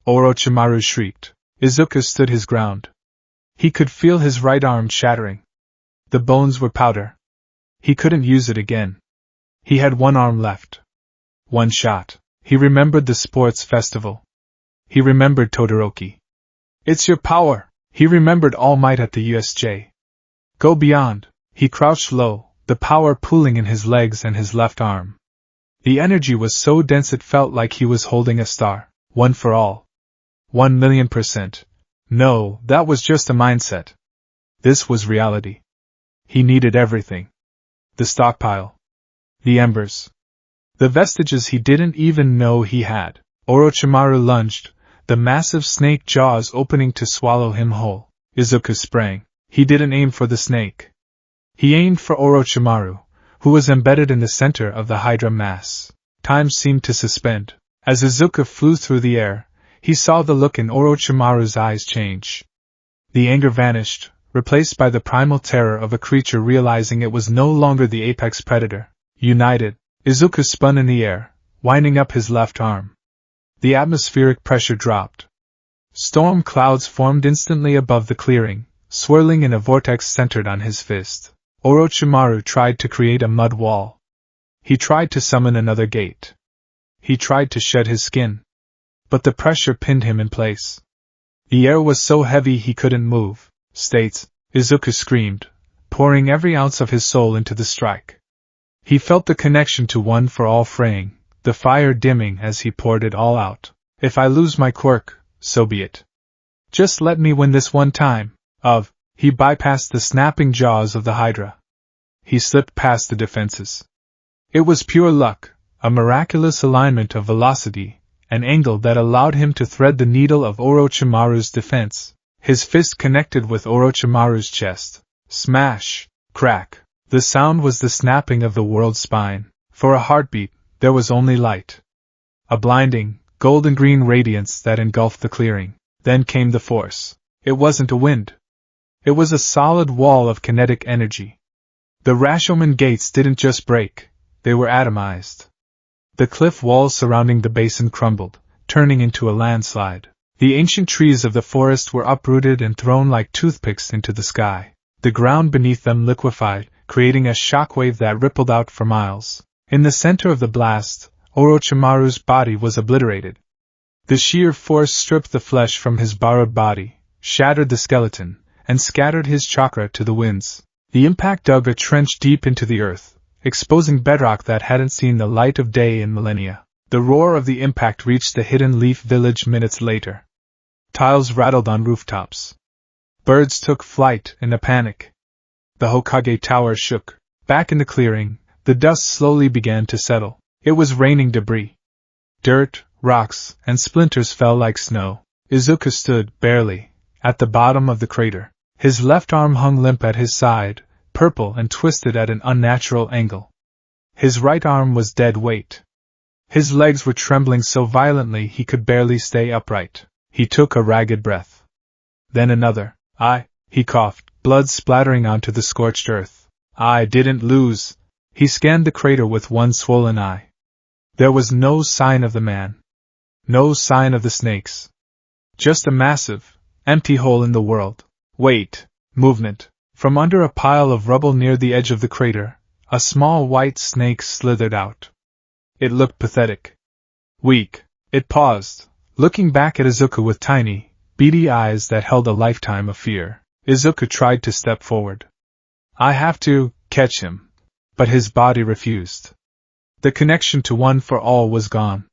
Orochimaru shrieked. Izuku stood his ground. He could feel his right arm shattering. The bones were powder. He couldn't use it again. He had one arm left. One shot. He remembered the sports festival. He remembered Todoroki. It's your power. He remembered All Might at the USJ. Go beyond. He crouched low, the power pooling in his legs and his left arm. The energy was so dense it felt like he was holding a star. One for all. 1,000,000%. No, that was just a mindset. This was reality. He needed everything. The stockpile. The embers. The vestiges he didn't even know he had. Orochimaru lunged, the massive snake jaws opening to swallow him whole. Izuku sprang. He didn't aim for the snake. He aimed for Orochimaru, who was embedded in the center of the Hydra mass. Time seemed to suspend. As Izuku flew through the air, he saw the look in Orochimaru's eyes change. The anger vanished, replaced by the primal terror of a creature realizing it was no longer the apex predator. United, Izuku spun in the air, winding up his left arm. The atmospheric pressure dropped. Storm clouds formed instantly above the clearing, swirling in a vortex centered on his fist. Orochimaru tried to create a mud wall. He tried to summon another gate. He tried to shed his skin. But the pressure pinned him in place. The air was so heavy he couldn't move. States, Izuku screamed, pouring every ounce of his soul into the strike. He felt the connection to One for All fraying, the fire dimming as he poured it all out. If I lose my quirk, so be it. Just let me win this one time. He bypassed the snapping jaws of the Hydra. He slipped past the defenses. It was pure luck, a miraculous alignment of velocity, an angle that allowed him to thread the needle of Orochimaru's defense. His fist connected with Orochimaru's chest. Smash! Crack! The sound was the snapping of the world's spine. For a heartbeat, there was only light. A blinding, golden-green radiance that engulfed the clearing. Then came the force. It wasn't a wind. It was a solid wall of kinetic energy. The Rashomon gates didn't just break, they were atomized. The cliff walls surrounding the basin crumbled, turning into a landslide. The ancient trees of the forest were uprooted and thrown like toothpicks into the sky. The ground beneath them liquefied, creating a shockwave that rippled out for miles. In the center of the blast, Orochimaru's body was obliterated. The sheer force stripped the flesh from his borrowed body, shattered the skeleton, and scattered his chakra to the winds. The impact dug a trench deep into the earth, exposing bedrock that hadn't seen the light of day in millennia. The roar of the impact reached the Hidden Leaf village minutes later. Tiles rattled on rooftops. Birds took flight in a panic. The Hokage Tower shook. Back in the clearing, the dust slowly began to settle. It was raining debris. Dirt, rocks, and splinters fell like snow. Izuku stood, barely, at the bottom of the crater. His left arm hung limp at his side, purple and twisted at an unnatural angle. His right arm was dead weight. His legs were trembling so violently he could barely stay upright. He took a ragged breath. Then another. He coughed, blood splattering onto the scorched earth. I didn't lose. He scanned the crater with one swollen eye. There was no sign of the man. No sign of the snakes. Just a massive, empty hole in the world. Wait. Movement. From under a pile of rubble near the edge of the crater, a small white snake slithered out. It looked pathetic. Weak. It paused, looking back at Izuku with tiny, beady eyes that held a lifetime of fear. Izuku tried to step forward. I have to catch him. But his body refused. The connection to One for All was gone.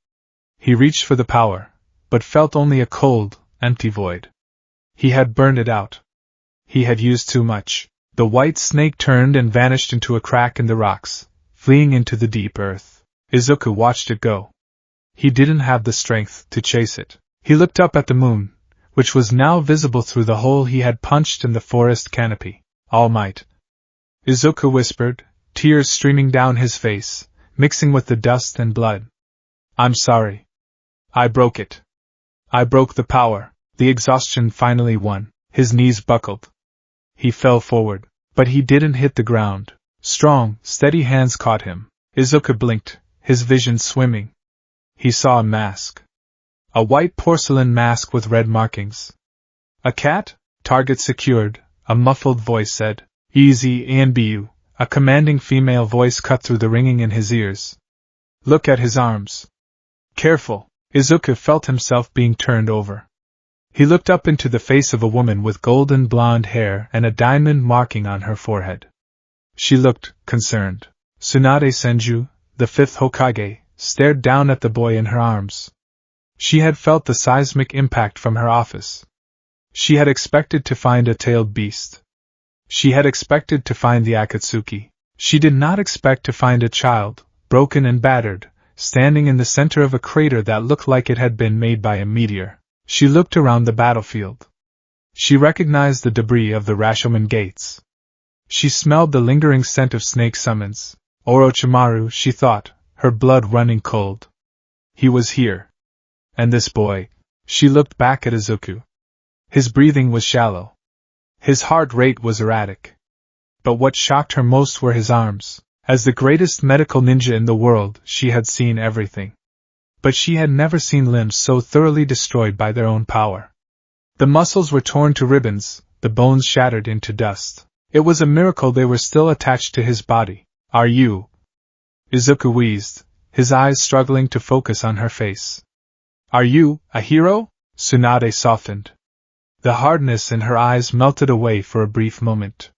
He reached for the power, but felt only a cold, empty void. He had burned it out. He had used too much. The white snake turned and vanished into a crack in the rocks, fleeing into the deep earth. Izuku watched it go. He didn't have the strength to chase it. He looked up at the moon, which was now visible through the hole he had punched in the forest canopy. All Might. Izuku whispered, tears streaming down his face, mixing with the dust and blood. I'm sorry. I broke it. I broke the power. The exhaustion finally won. His knees buckled. He fell forward, but he didn't hit the ground. Strong, steady hands caught him. Izuku blinked, his vision swimming. He saw a mask. A white porcelain mask with red markings. A cat? Target secured, a muffled voice said. Easy ANBU, a commanding female voice cut through the ringing in his ears. Look at his arms. Careful. Izuku felt himself being turned over. He looked up into the face of a woman with golden blonde hair and a diamond marking on her forehead. She looked concerned. Tsunade Senju, the fifth Hokage, stared down at the boy in her arms. She had felt the seismic impact from her office. She had expected to find a tailed beast. She had expected to find the Akatsuki. She did not expect to find a child, broken and battered, standing in the center of a crater that looked like it had been made by a meteor. She looked around the battlefield. She recognized the debris of the Rashomon gates. She smelled the lingering scent of snake summons. Orochimaru, she thought, her blood running cold. He was here. And this boy. She looked back at Izuku. His breathing was shallow. His heart rate was erratic. But what shocked her most were his arms. As the greatest medical ninja in the world, she had seen everything. But she had never seen limbs so thoroughly destroyed by their own power. The muscles were torn to ribbons, the bones shattered into dust. It was a miracle they were still attached to his body. Are you? Izuku wheezed, his eyes struggling to focus on her face. Are you a hero? Tsunade softened. The hardness in her eyes melted away for a brief moment.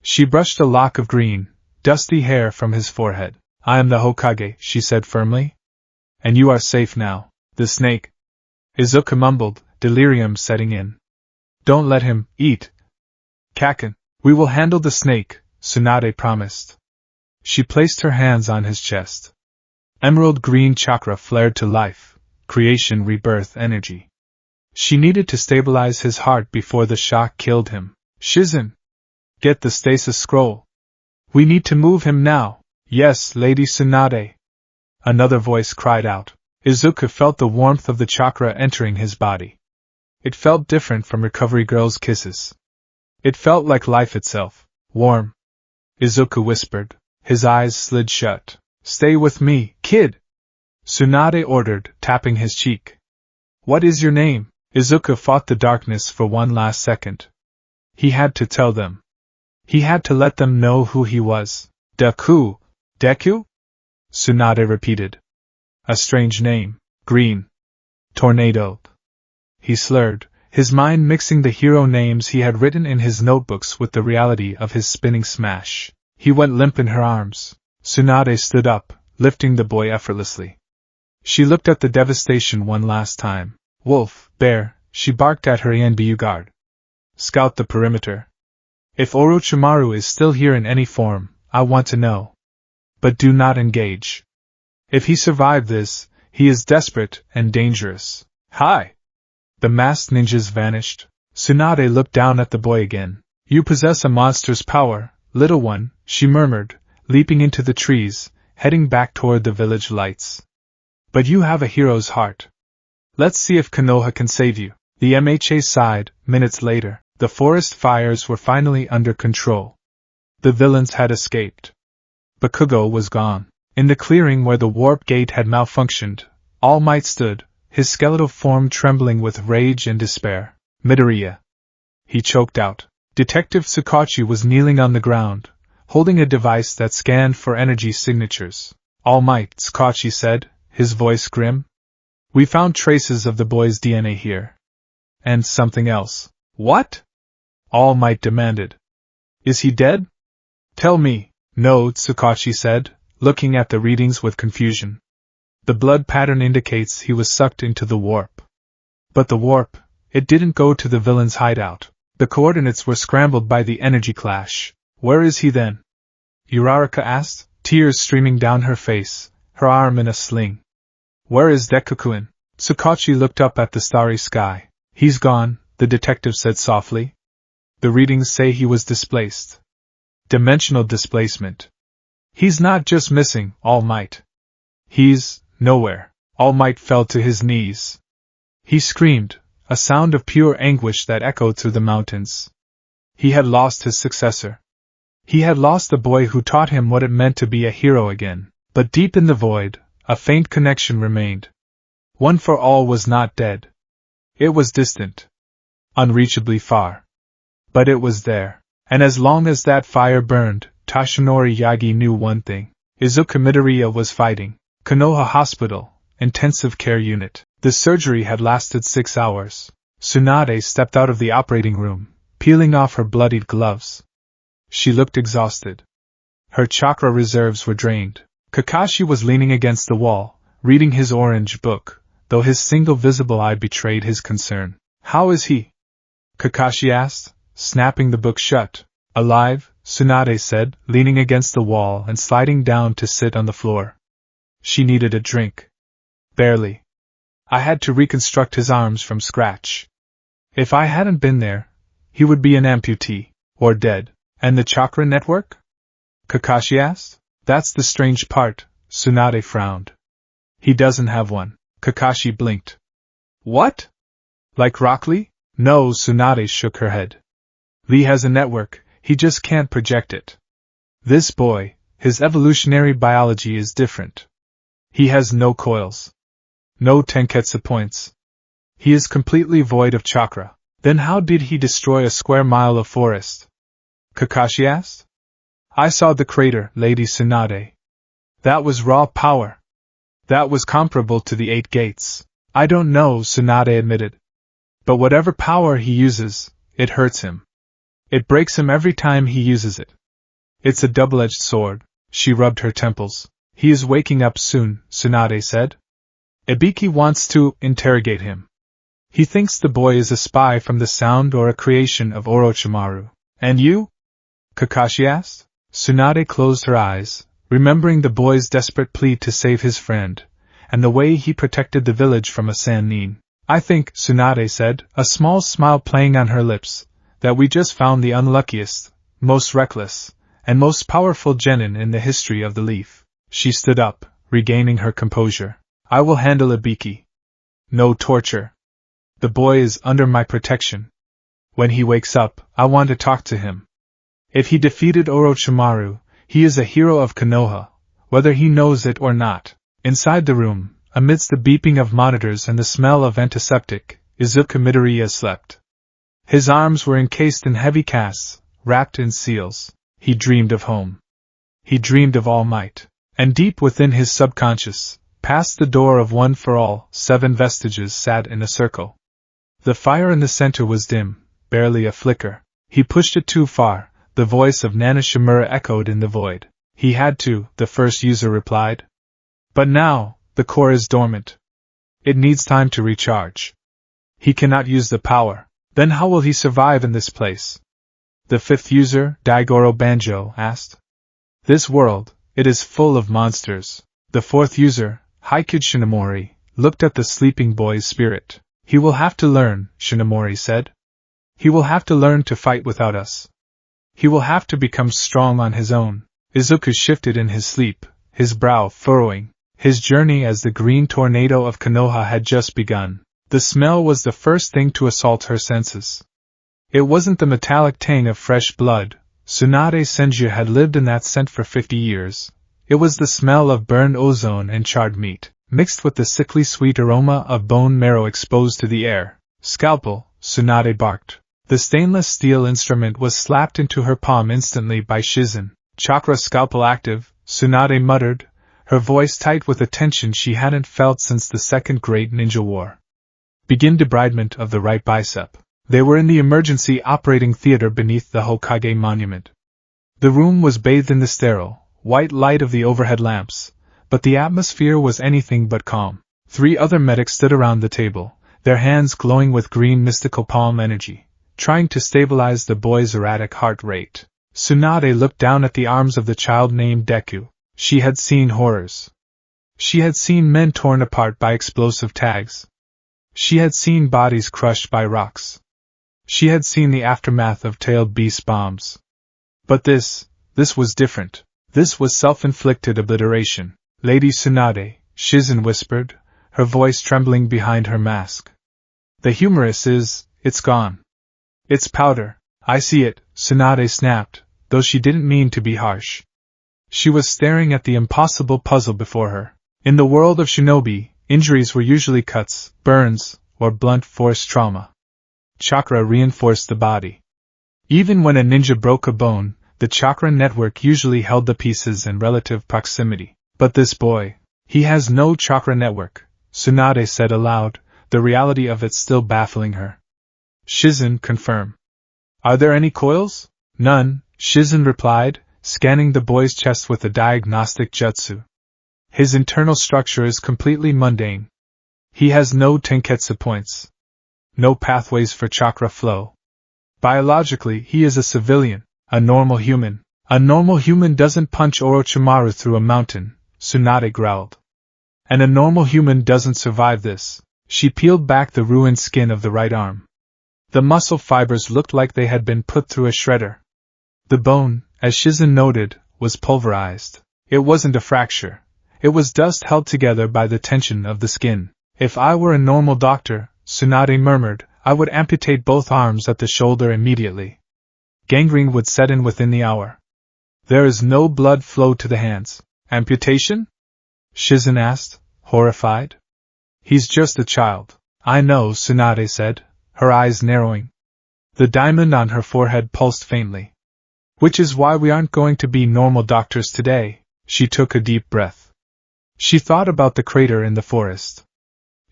She brushed a lock of green, dusty hair from his forehead. I am the Hokage, she said firmly. And you are safe now. The snake. Izuku mumbled, delirium setting in. Don't let him eat. Kaken. We will handle the snake, Tsunade promised. She placed her hands on his chest. Emerald green chakra flared to life, creation rebirth energy. She needed to stabilize his heart before the shock killed him. Shizen! Get the stasis scroll. We need to move him now. Yes, Lady Tsunade. Another voice cried out. Izuku felt the warmth of the chakra entering his body. It felt different from Recovery Girl's kisses. It felt like life itself, warm. Izuku whispered. His eyes slid shut. Stay with me, kid! Tsunade ordered, tapping his cheek. What is your name? Izuku fought the darkness for one last second. He had to tell them. He had to let them know who he was. Deku? Deku? Tsunade repeated. A strange name. Green. Tornado. He slurred, his mind mixing the hero names he had written in his notebooks with the reality of his spinning smash. He went limp in her arms. Tsunade stood up, lifting the boy effortlessly. She looked at the devastation one last time. Wolf, bear, she barked at her Yanbu guard. Scout the perimeter. If Orochimaru is still here in any form, I want to know. But do not engage. If he survived this, he is desperate and dangerous. Hi! The masked ninjas vanished. Tsunade looked down at the boy again. You possess a monster's power, little one, she murmured, leaping into the trees, heading back toward the village lights. But you have a hero's heart. Let's see if Konoha can save you. The MHA sighed. Minutes later, the forest fires were finally under control. The villains had escaped. Bakugo was gone. In the clearing where the warp gate had malfunctioned, All Might stood, his skeletal form trembling with rage and despair. Midoriya. He choked out. Detective Tsukachi was kneeling on the ground, holding a device that scanned for energy signatures. All Might, Tsukachi said, his voice grim. We found traces of the boy's DNA here. And something else. What? All Might demanded. Is he dead? Tell me. No, Tsukachi said, looking at the readings with confusion. The blood pattern indicates he was sucked into the warp. But the warp, it didn't go to the villain's hideout. The coordinates were scrambled by the energy clash. Where is he then? Uraraka asked, tears streaming down her face, her arm in a sling. Where is Deku-kun? Tsukachi looked up at the starry sky. He's gone, the detective said softly. The readings say he was displaced. Dimensional displacement. He's not just missing, All Might. He's nowhere. All Might fell to his knees. He screamed, a sound of pure anguish that echoed through the mountains. He had lost his successor. He had lost the boy who taught him what it meant to be a hero again. But deep in the void, a faint connection remained. One for All was not dead. It was distant. Unreachably far. But it was there. And as long as that fire burned, Tashinori Yagi knew one thing. Izuku Midoriya was fighting. Konoha Hospital, Intensive Care Unit. The surgery had lasted 6 hours. Tsunade stepped out of the operating room, peeling off her bloodied gloves. She looked exhausted. Her chakra reserves were drained. Kakashi was leaning against the wall, reading his orange book, though his single visible eye betrayed his concern. "How is he?" Kakashi asked, snapping the book shut. "Alive," Tsunade said, leaning against the wall and sliding down to sit on the floor. She needed a drink. "Barely. I had to reconstruct his arms from scratch. If I hadn't been there, he would be an amputee, or dead." "And the chakra network?" Kakashi asked. "That's the strange part," Tsunade frowned. "He doesn't have one." Kakashi blinked. "What? Like Rock Lee?" "No," Tsunade shook her head. "Lee has a network, he just can't project it. This boy, his evolutionary biology is different. He has no coils. No tenketsu points. He is completely void of chakra." "Then how did he destroy a square mile of forest?" Kakashi asked. "I saw the crater, Lady Tsunade. That was raw power. That was comparable to the 8 gates." "I don't know," Tsunade admitted. "But whatever power he uses, it hurts him. It breaks him every time he uses it. It's a double-edged sword." She rubbed her temples. "He is waking up soon," Tsunade said. "Ibiki wants to interrogate him. He thinks the boy is a spy from the sound or a creation of Orochimaru." "And you?" Kakashi asked. Tsunade closed her eyes, remembering the boy's desperate plea to save his friend, and the way he protected the village from a Sannin. "I think," Tsunade said, a small smile playing on her lips, "that we just found the unluckiest, most reckless, and most powerful genin in the history of the leaf." She stood up, regaining her composure. "I will handle Ibiki. No torture. The boy is under my protection. When he wakes up, I want to talk to him. If he defeated Orochimaru, he is a hero of Konoha, whether he knows it or not." Inside the room, amidst the beeping of monitors and the smell of antiseptic, Izuku Midoriya slept. His arms were encased in heavy casts, wrapped in seals. He dreamed of home. He dreamed of All Might. And deep within his subconscious, past the door of One for All, 7 vestiges sat in a circle. The fire in the center was dim, barely a flicker. He pushed it too far. The voice of Nana Shimura echoed in the void. "He had to," the first user replied. "But now, the core is dormant. It needs time to recharge. He cannot use the power. Then how will he survive in this place?" The 5th user, Daigoro Banjo, asked. "This world, it is full of monsters." The 4th user, Haikyud Shinomori, looked at the sleeping boy's spirit. "He will have to learn," Shinomori said. "He will have to learn to fight without us. He will have to become strong on his own." Izuku shifted in his sleep, his brow furrowing. His journey as the green tornado of Konoha had just begun. The smell was the first thing to assault her senses. It wasn't the metallic tang of fresh blood. Tsunade Senju had lived in that scent for 50 years. It was the smell of burned ozone and charred meat, mixed with the sickly sweet aroma of bone marrow exposed to the air. "Scalpel," Tsunade barked. The stainless steel instrument was slapped into her palm instantly by Shizen. "Chakra scalpel active," Tsunade muttered, her voice tight with a tension she hadn't felt since the Second Great Ninja War. "Begin debridement of the right bicep." They were in the emergency operating theater beneath the Hokage monument. The room was bathed in the sterile, white light of the overhead lamps, but the atmosphere was anything but calm. 3 other medics stood around the table, their hands glowing with green mystical palm energy, trying to stabilize the boy's erratic heart rate. Tsunade looked down at the arms of the child named Deku. She had seen horrors. She had seen men torn apart by explosive tags. She had seen bodies crushed by rocks. She had seen the aftermath of tailed beast bombs. But this was different. This was self-inflicted obliteration. "Lady Tsunade," Shizen whispered, her voice trembling behind her mask. "The humerus it's gone. It's powder." "I see it," Tsunade snapped, though she didn't mean to be harsh. She was staring at the impossible puzzle before her. In the world of shinobi, injuries were usually cuts, burns, or blunt force trauma. Chakra reinforced the body. Even when a ninja broke a bone, the chakra network usually held the pieces in relative proximity. But this boy, he has no chakra network, Tsunade said aloud, the reality of it still baffling her. Shizen, confirm. Are there any coils? None, Shizen replied, scanning the boy's chest with a diagnostic jutsu. His internal structure is completely mundane. He has no tenketsu points. No pathways for chakra flow. Biologically, he is a civilian, a normal human. A normal human doesn't punch Orochimaru through a mountain, Tsunade growled. And a normal human doesn't survive this. She peeled back the ruined skin of the right arm. The muscle fibers looked like they had been put through a shredder. The bone, as Shizen noted, was pulverized. It wasn't a fracture. It was dust held together by the tension of the skin. If I were a normal doctor, Tsunade murmured, I would amputate both arms at the shoulder immediately. Gangrene would set in within the hour. There is no blood flow to the hands. Amputation? Shizen asked, horrified. He's just a child. I know, Tsunade said, her eyes narrowing. The diamond on her forehead pulsed faintly. Which is why we aren't going to be normal doctors today. She took a deep breath. She thought about the crater in the forest.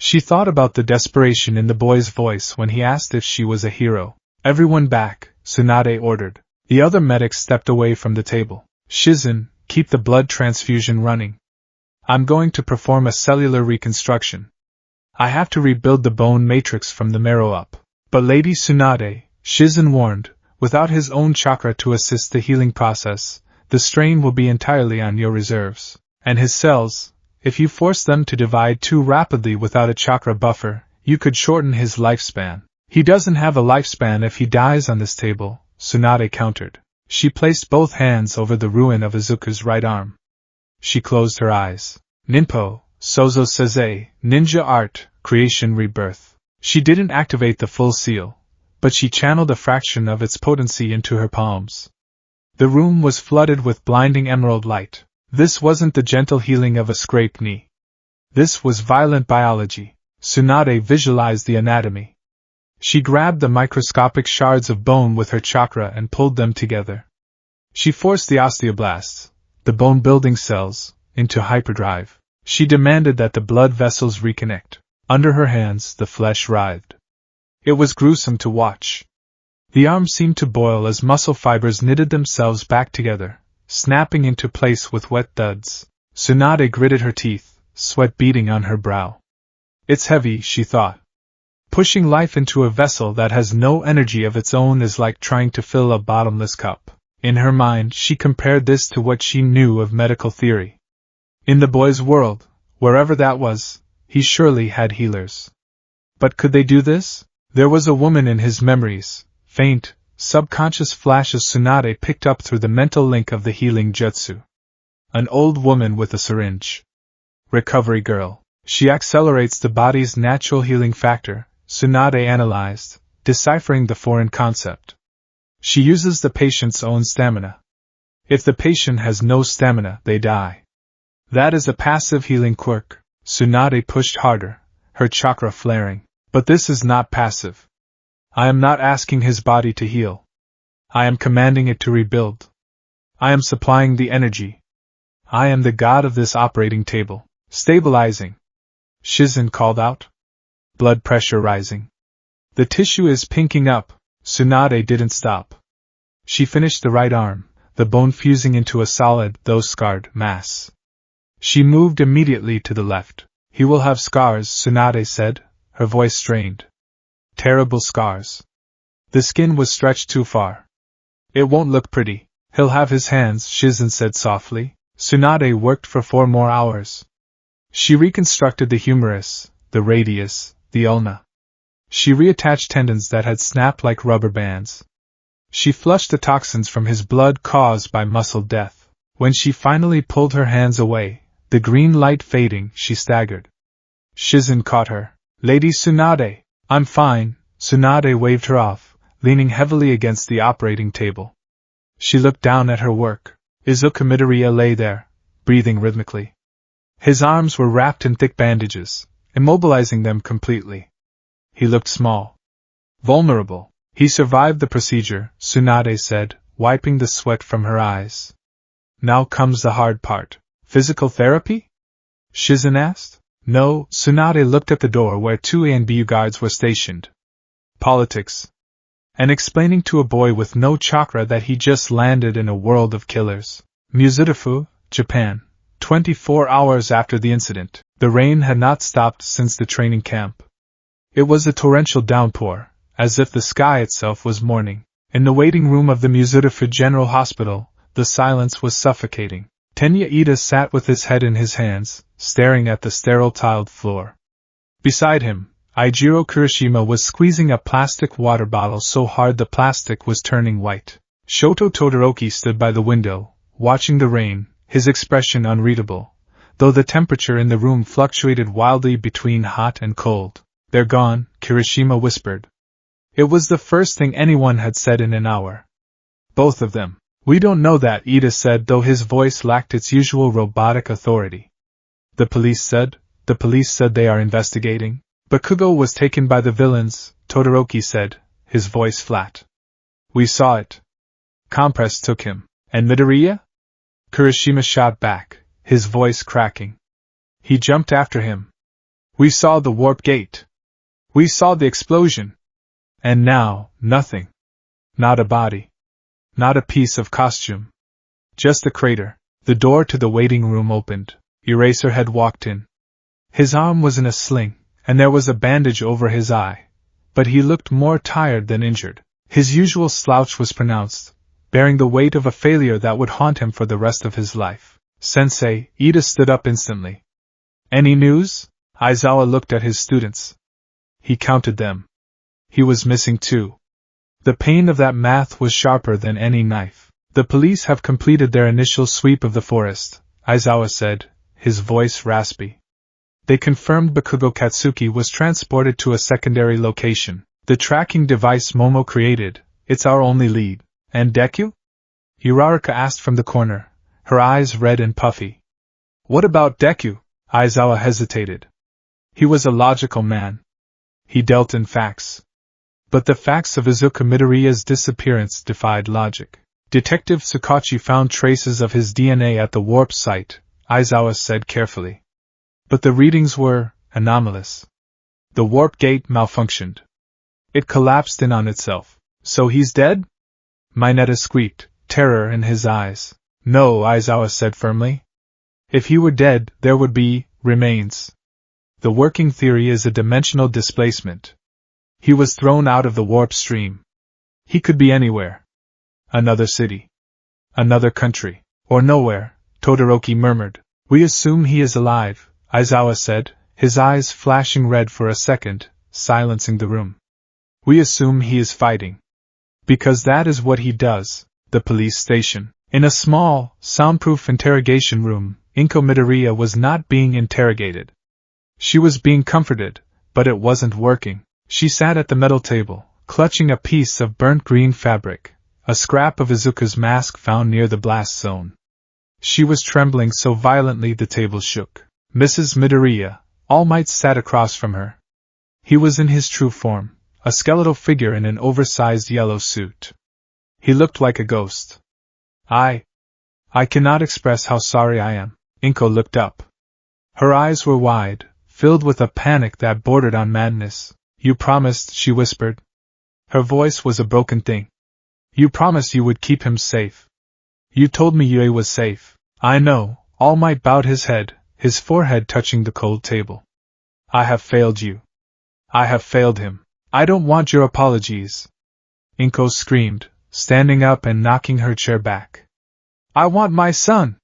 She thought about the desperation in the boy's voice when he asked if she was a hero. Everyone back, Tsunade ordered. The other medics stepped away from the table. Shizen, keep the blood transfusion running. I'm going to perform a cellular reconstruction. I have to rebuild the bone matrix from the marrow up. But Lady Tsunade, Shizen warned, without his own chakra to assist the healing process, the strain will be entirely on your reserves. And his cells, if you force them to divide too rapidly without a chakra buffer, you could shorten his lifespan. He doesn't have a lifespan if he dies on this table, Tsunade countered. She placed both hands over the ruin of Izuku's right arm. She closed her eyes. Ninpo, Sozo Seze, ninja art, creation rebirth. She didn't activate the full seal, but she channeled a fraction of its potency into her palms. The room was flooded with blinding emerald light. This wasn't the gentle healing of a scraped knee. This was violent biology. Tsunade visualized the anatomy. She grabbed the microscopic shards of bone with her chakra and pulled them together. She forced the osteoblasts, the bone-building cells, into hyperdrive. She demanded that the blood vessels reconnect. Under her hands, the flesh writhed. It was gruesome to watch. The arm seemed to boil as muscle fibers knitted themselves back together, snapping into place with wet thuds. Tsunade gritted her teeth, sweat beading on her brow. It's heavy, she thought. Pushing life into a vessel that has no energy of its own is like trying to fill a bottomless cup. In her mind, she compared this to what she knew of medical theory. In the boy's world, wherever that was, he surely had healers. But could they do this? There was a woman in his memories, faint, subconscious flashes Tsunade picked up through the mental link of the healing jutsu. An old woman with a syringe. Recovery girl. She accelerates the body's natural healing factor, Tsunade analyzed, deciphering the foreign concept. She uses the patient's own stamina. If the patient has no stamina, they die. That is a passive healing quirk. Tsunade pushed harder, her chakra flaring. But this is not passive. I am not asking his body to heal. I am commanding it to rebuild. I am supplying the energy. I am the god of this operating table. Stabilizing. Shizen called out. Blood pressure rising. The tissue is pinking up. Tsunade didn't stop. She finished the right arm, the bone fusing into a solid, though scarred, mass. She moved immediately to the left. He will have scars, Tsunade said, her voice strained. Terrible scars. The skin was stretched too far. It won't look pretty. He'll have his hands, Shizen said softly. Tsunade worked for 4 more hours. She reconstructed the humerus, the radius, the ulna. She reattached tendons that had snapped like rubber bands. She flushed the toxins from his blood caused by muscle death. When she finally pulled her hands away, the green light fading, she staggered. Shizen caught her. Lady Tsunade, I'm fine. Tsunade waved her off, leaning heavily against the operating table. She looked down at her work. Izuku Midoriya lay there, breathing rhythmically. His arms were wrapped in thick bandages, immobilizing them completely. He looked small. Vulnerable. He survived the procedure, Tsunade said, wiping the sweat from her eyes. Now comes the hard part. Physical therapy? Shizen asked. No, Tsunade looked at the door where two ANBU guards were stationed. Politics. And explaining to a boy with no chakra that he just landed in a world of killers. Musudafu, Japan. 24 hours after the incident, the rain had not stopped since the training camp. It was a torrential downpour, as if the sky itself was mourning. In the waiting room of the Musudafu General Hospital, the silence was suffocating. Tenya Ida sat with his head in his hands, staring at the sterile tiled floor. Beside him, Eijiro Kirishima was squeezing a plastic water bottle so hard the plastic was turning white. Shoto Todoroki stood by the window, watching the rain, his expression unreadable, though the temperature in the room fluctuated wildly between hot and cold. They're gone, Kirishima whispered. It was the first thing anyone had said in an hour. Both of them. We don't know that, Ida said, though his voice lacked its usual robotic authority. The police said they are investigating. Bakugo was taken by the villains, Todoroki said, his voice flat. We saw it. Compress took him. And Midoriya? Kirishima shot back, his voice cracking. He jumped after him. We saw the warp gate. We saw the explosion. And now, nothing. Not a body. Not a piece of costume. Just a crater. The door to the waiting room opened. Eraserhead walked in. His arm was in a sling, and there was a bandage over his eye, but he looked more tired than injured. His usual slouch was pronounced, bearing the weight of a failure that would haunt him for the rest of his life. Sensei, Ida stood up instantly. Any news? Aizawa looked at his students. He counted them. He was missing 2. The pain of that math was sharper than any knife. The police have completed their initial sweep of the forest, Aizawa said, his voice raspy. They confirmed Bakugo Katsuki was transported to a secondary location. The tracking device Momo created, it's our only lead. And Deku? Uraraka asked from the corner, her eyes red and puffy. What about Deku? Aizawa hesitated. He was a logical man. He dealt in facts. But the facts of Izuku Midoriya's disappearance defied logic. Detective Tsukachi found traces of his DNA at the warp site, Aizawa said carefully. But the readings were anomalous. The warp gate malfunctioned. It collapsed in on itself. So he's dead? Mineta squeaked, terror in his eyes. No, Aizawa said firmly. If he were dead, there would be remains. The working theory is a dimensional displacement. He was thrown out of the warp stream. He could be anywhere. Another city. Another country. Or nowhere, Todoroki murmured. We assume he is alive, Aizawa said, his eyes flashing red for a second, silencing the room. We assume he is fighting. Because that is what he does. The police station. In a small, soundproof interrogation room, Inko Midoriya was not being interrogated. She was being comforted, but it wasn't working. She sat at the metal table, clutching a piece of burnt green fabric, a scrap of Izuku's mask found near the blast zone. She was trembling so violently the table shook. Mrs. Midoriya, All Might sat across from her. He was in his true form, a skeletal figure in an oversized yellow suit. He looked like a ghost. I cannot express how sorry I am. Inko looked up. Her eyes were wide, filled with a panic that bordered on madness. You promised, she whispered. Her voice was a broken thing. You promised you would keep him safe. You told me Yue was safe. I know. All Might bowed his head, his forehead touching the cold table. I have failed you. I have failed him. I don't want your apologies. Inko screamed, standing up and knocking her chair back. I want my son.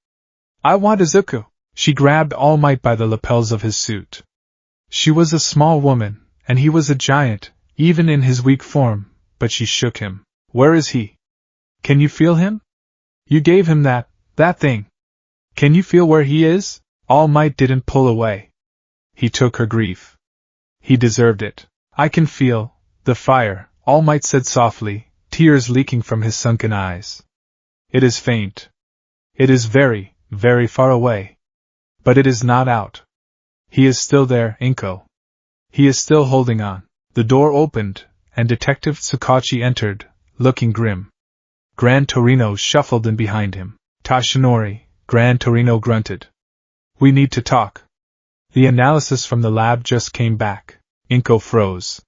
I want Izuku. She grabbed All Might by the lapels of his suit. She was a small woman, and he was a giant, even in his weak form, but she shook him. Where is he? Can you feel him? You gave him that thing. Can you feel where he is? All Might didn't pull away. He took her grief. He deserved it. I can feel the fire, All Might said softly, tears leaking from his sunken eyes. It is faint. It is very, very far away. But it is not out. He is still there, Inko. He is still holding on. The door opened, and Detective Tsukachi entered, looking grim. Gran Torino shuffled in behind him. Tashinori, Gran Torino grunted. We need to talk. The analysis from the lab just came back. Inko froze.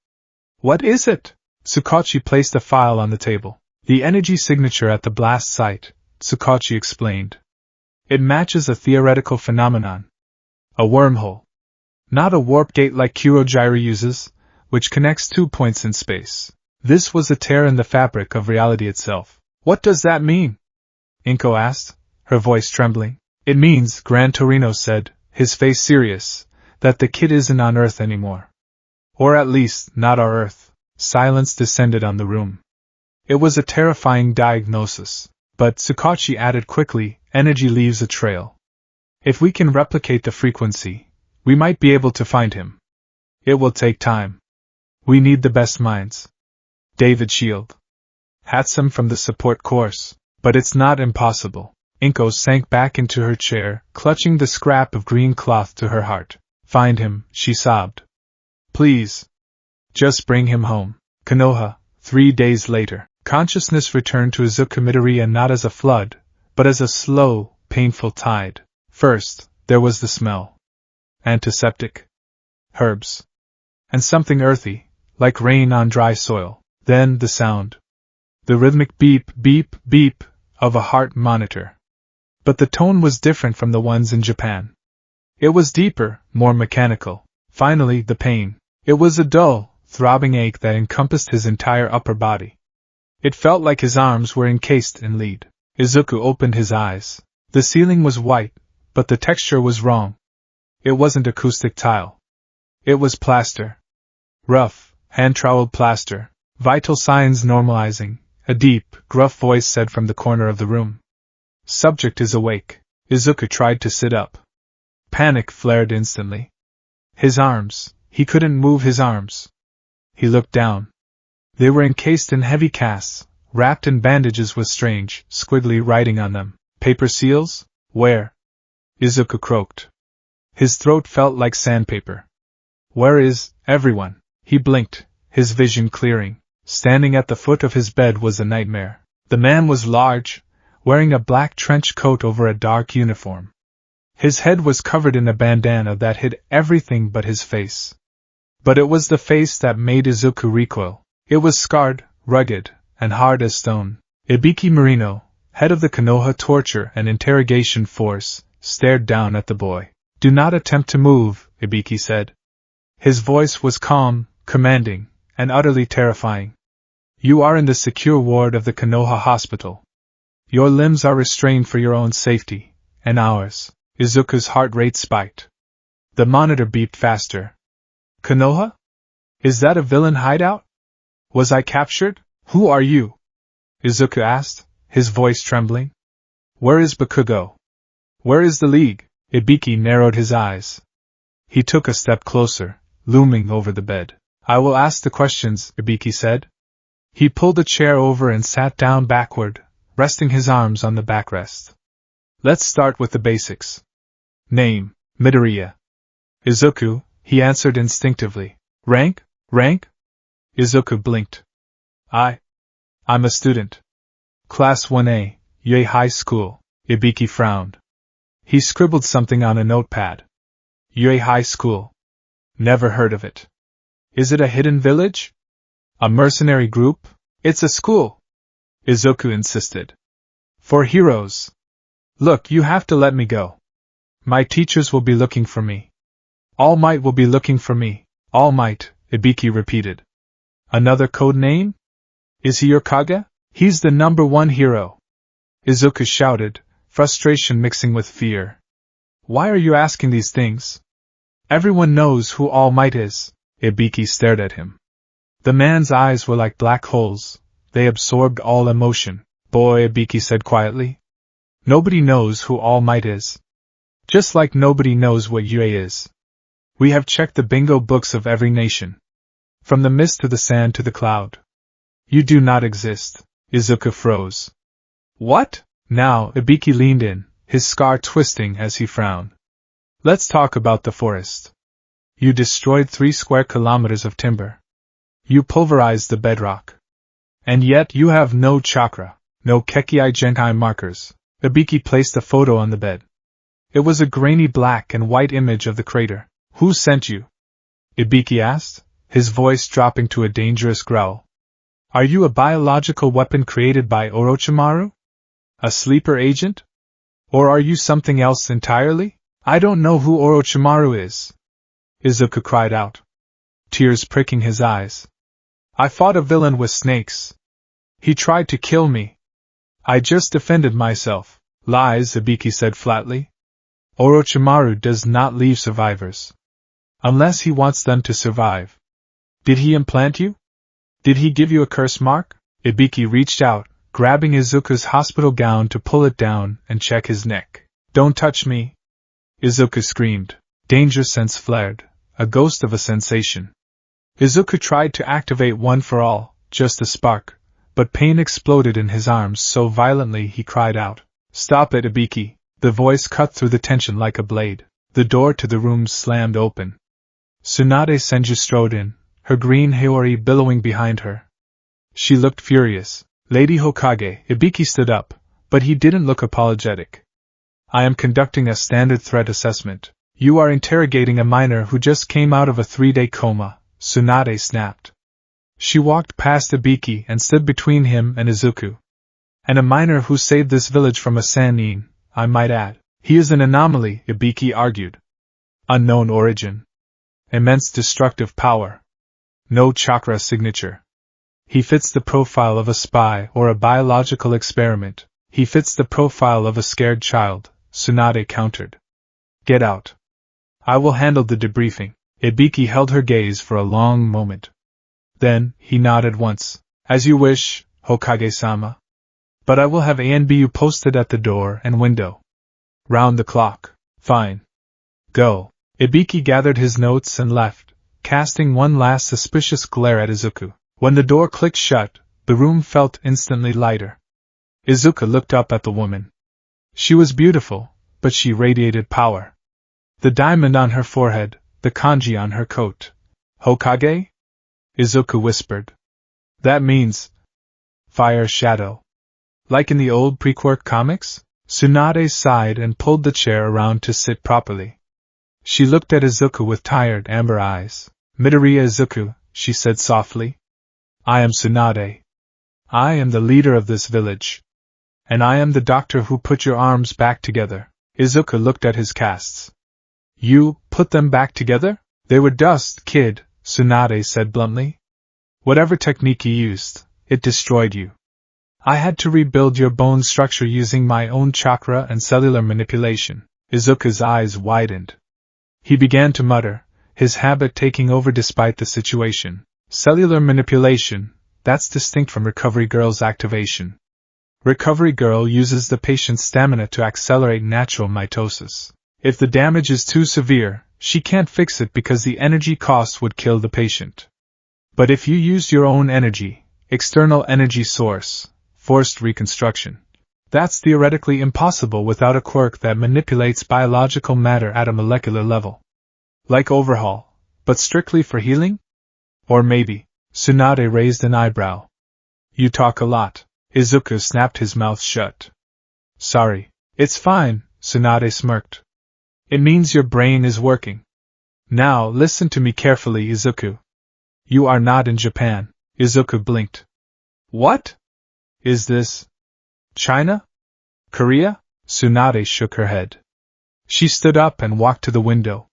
What is it? Tsukachi placed a file on the table. The energy signature at the blast site, Tsukachi explained. It matches a theoretical phenomenon. A wormhole. Not a warp gate like Kurogyri uses, which connects 2 points in space. This was a tear in the fabric of reality itself. What does that mean? Inko asked, her voice trembling. It means, Gran Torino said, his face serious, that the kid isn't on Earth anymore. Or at least, not our Earth. Silence descended on the room. It was a terrifying diagnosis, but Tsukachi added quickly, energy leaves a trail. If we can replicate the frequency, we might be able to find him. It will take time. We need the best minds. David Shield. Hatsum from the support course, but it's not impossible. Inko sank back into her chair, clutching the scrap of green cloth to her heart. Find him, she sobbed. Please. Just bring him home. Konoha, 3 days later. Consciousness returned to Izuku Midoriya not as a flood, but as a slow, painful tide. First, there was the smell. Antiseptic. Herbs. And something earthy, like rain on dry soil. Then the sound. The rhythmic beep, beep, beep of a heart monitor. But the tone was different from the ones in Japan. It was deeper, more mechanical. Finally, the pain. It was a dull, throbbing ache that encompassed his entire upper body. It felt like his arms were encased in lead. Izuku opened his eyes. The ceiling was white, but the texture was wrong. It wasn't acoustic tile. It was plaster. Rough, hand-troweled plaster. Vital signs normalizing, a deep, gruff voice said from the corner of the room. Subject is awake. Izuku tried to sit up. Panic flared instantly. His arms, he couldn't move his arms. He looked down. They were encased in heavy casts, wrapped in bandages with strange, squiggly writing on them. Paper seals? Where? Izuku croaked. His throat felt like sandpaper. Where is everyone? He blinked, his vision clearing. Standing at the foot of his bed was a nightmare. The man was large, wearing a black trench coat over a dark uniform. His head was covered in a bandana that hid everything but his face. But it was the face that made Izuku recoil. It was scarred, rugged, and hard as stone. Ibiki Marino, head of the Konoha torture and interrogation force, stared down at the boy. Do not attempt to move, Ibiki said. His voice was calm, commanding, and utterly terrifying. You are in the secure ward of the Konoha hospital. Your limbs are restrained for your own safety, and ours. Izuku's heart rate spiked. The monitor beeped faster. Konoha? Is that a villain hideout? Was I captured? Who are you? Izuku asked, his voice trembling. Where is Bakugo? Where is the League? Ibiki narrowed his eyes. He took a step closer, looming over the bed. I will ask the questions, Ibiki said. He pulled a chair over and sat down backward, resting his arms on the backrest. Let's start with the basics. Name, Midoriya. Izuku, he answered instinctively. Rank? Rank? Izuku blinked. I'm a student. Class 1A, Yue High School. Ibiki frowned. He scribbled something on a notepad. Yue High School. Never heard of it. Is it a hidden village? A mercenary group? It's a school. Izuku insisted. For heroes. Look, you have to let me go. My teachers will be looking for me. All Might will be looking for me. All Might, Ibiki repeated. Another code name? Is he your Kage? He's the #1 hero. Izuku shouted, frustration mixing with fear. Why are you asking these things? Everyone knows who All Might is. Ibiki stared at him. The man's eyes were like black holes. They absorbed all emotion. Boy, Ibiki said quietly. Nobody knows who All Might is. Just like nobody knows what Yue is. We have checked the bingo books of every nation. From the mist to the sand to the cloud. You do not exist. Izuku froze. What? Now, Ibiki leaned in, his scar twisting as he frowned. Let's talk about the forest. You destroyed 3 square kilometers of timber. You pulverized the bedrock. And yet you have no chakra, no Kekkei Genkai markers. Ibiki placed a photo on the bed. It was a grainy black and white image of the crater. Who sent you? Ibiki asked, his voice dropping to a dangerous growl. Are you a biological weapon created by Orochimaru? A sleeper agent? Or are you something else entirely? I don't know who Orochimaru is. Izuku cried out, tears pricking his eyes. I fought a villain with snakes. He tried to kill me. I just defended myself. Lies, Ibiki said flatly. Orochimaru does not leave survivors. Unless he wants them to survive. Did he implant you? Did he give you a curse mark? Ibiki reached out, grabbing Izuku's hospital gown to pull it down and check his neck. Don't touch me! Izuku screamed. Danger sense flared, a ghost of a sensation. Izuku tried to activate One for All, just a spark, but pain exploded in his arms so violently he cried out. Stop it, Ibiki! The voice cut through the tension like a blade. The door to the room slammed open. Tsunade Senju strode in, her green Haori billowing behind her. She looked furious. Lady Hokage, Ibiki stood up, but he didn't look apologetic. I am conducting a standard threat assessment. You are interrogating a minor who just came out of a 3-day coma, Tsunade snapped. She walked past Ibiki and stood between him and Izuku. And a minor who saved this village from a Sannin, I might add. He is an anomaly, Ibiki argued. Unknown origin. Immense destructive power. No chakra signature. He fits the profile of a spy or a biological experiment. He fits the profile of a scared child, Tsunade countered. Get out. I will handle the debriefing. Ibiki held her gaze for a long moment. Then, he nodded once. As you wish, Hokage-sama. But I will have ANBU posted at the door and window. Round the clock. Fine. Go. Ibiki gathered his notes and left, casting one last suspicious glare at Izuku. When the door clicked shut, the room felt instantly lighter. Izuku looked up at the woman. She was beautiful, but she radiated power. The diamond on her forehead, the kanji on her coat. Hokage? Izuku whispered. That means fire shadow. Like in the old pre-quirk comics? Tsunade sighed and pulled the chair around to sit properly. She looked at Izuku with tired amber eyes. Midoriya Izuku, she said softly. I am Tsunade. I am the leader of this village. And I am the doctor who put your arms back together. Izuku looked at his casts. You put them back together? They were dust, kid, Tsunade said bluntly. Whatever technique you used, it destroyed you. I had to rebuild your bone structure using my own chakra and cellular manipulation. Izuku's eyes widened. He began to mutter, his habit taking over despite the situation. Cellular manipulation, that's distinct from Recovery Girl's activation. Recovery Girl uses the patient's stamina to accelerate natural mitosis. If the damage is too severe, she can't fix it because the energy cost would kill the patient. But if you use your own energy, external energy source, forced reconstruction, that's theoretically impossible without a quirk that manipulates biological matter at a molecular level. Like overhaul, but strictly for healing? Or maybe, Tsunade raised an eyebrow. You talk a lot. Izuku snapped his mouth shut. Sorry. It's fine, Tsunade smirked. It means your brain is working. Now listen to me carefully, Izuku. You are not in Japan. Izuku blinked. What? Is this China? Korea? Tsunade shook her head. She stood up and walked to the window.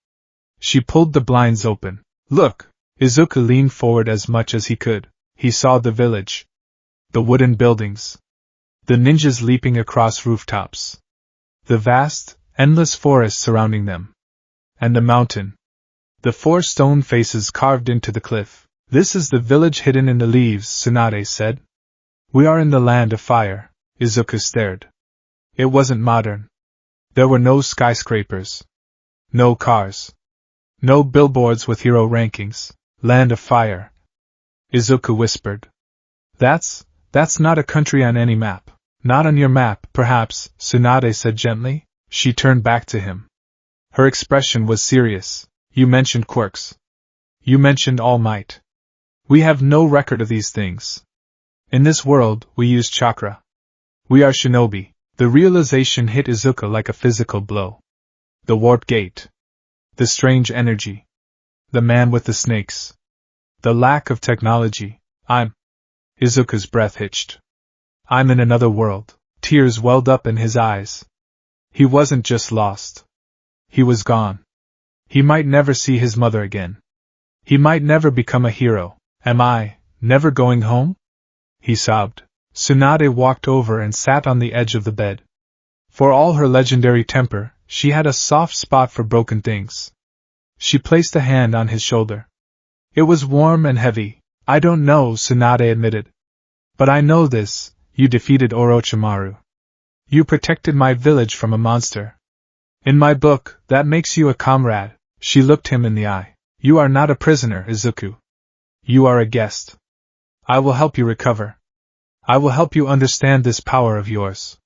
She pulled the blinds open. Look! Izuku leaned forward as much as he could. He saw the village. The wooden buildings. The ninjas leaping across rooftops. The vast, endless forest surrounding them. And the mountain. The 4 stone faces carved into the cliff. This is the village hidden in the leaves, Tsunade said. We are in the land of fire. Izuku stared. It wasn't modern. There were no skyscrapers. No cars. No billboards with hero rankings. Land of fire. Izuku whispered. That's not a country on any map. Not on your map, perhaps, Tsunade said gently. She turned back to him. Her expression was serious. You mentioned quirks. You mentioned All Might. We have no record of these things. In this world, we use chakra. We are shinobi. The realization hit Izuku like a physical blow. The warp gate. The strange energy. The man with the snakes. The lack of technology. Izuku's breath hitched. I'm in another world. Tears welled up in his eyes. He wasn't just lost. He was gone. He might never see his mother again. He might never become a hero. Am I never going home? He sobbed. Tsunade walked over and sat on the edge of the bed. For all her legendary temper, she had a soft spot for broken things. She placed a hand on his shoulder. It was warm and heavy. I don't know, Tsunade admitted. But I know this, you defeated Orochimaru. You protected my village from a monster. In my book, that makes you a comrade. She looked him in the eye. You are not a prisoner, Izuku. You are a guest. I will help you recover. I will help you understand this power of yours.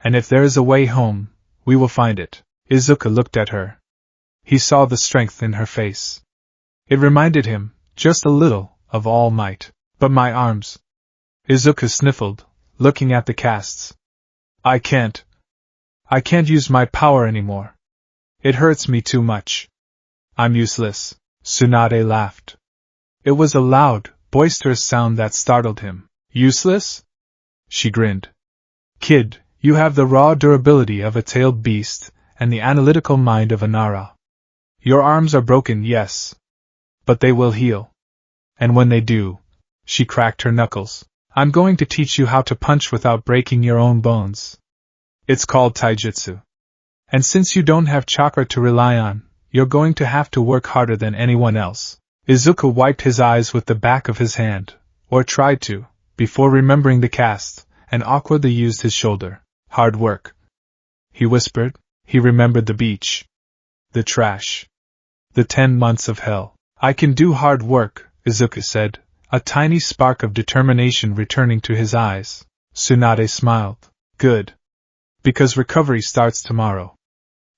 And if there is a way home, we will find it. Izuku looked at her. He saw the strength in her face. It reminded him, just a little, of All Might. But my arms. Izuku sniffled, looking at the casts. I can't use my power anymore. It hurts me too much. I'm useless. Tsunade laughed. It was a loud, boisterous sound that startled him. Useless? She grinned. Kid, you have the raw durability of a tailed beast, and the analytical mind of a Nara. Your arms are broken, yes. But they will heal. And when they do, she cracked her knuckles, I'm going to teach you how to punch without breaking your own bones. It's called taijutsu. And since you don't have chakra to rely on, you're going to have to work harder than anyone else. Izuku wiped his eyes with the back of his hand, or tried to, before remembering the cast, and awkwardly used his shoulder. Hard work. He whispered. He remembered the beach. The trash. The 10 months of hell. I can do hard work, Izuku said, a tiny spark of determination returning to his eyes. Tsunade smiled. Good. Because recovery starts tomorrow.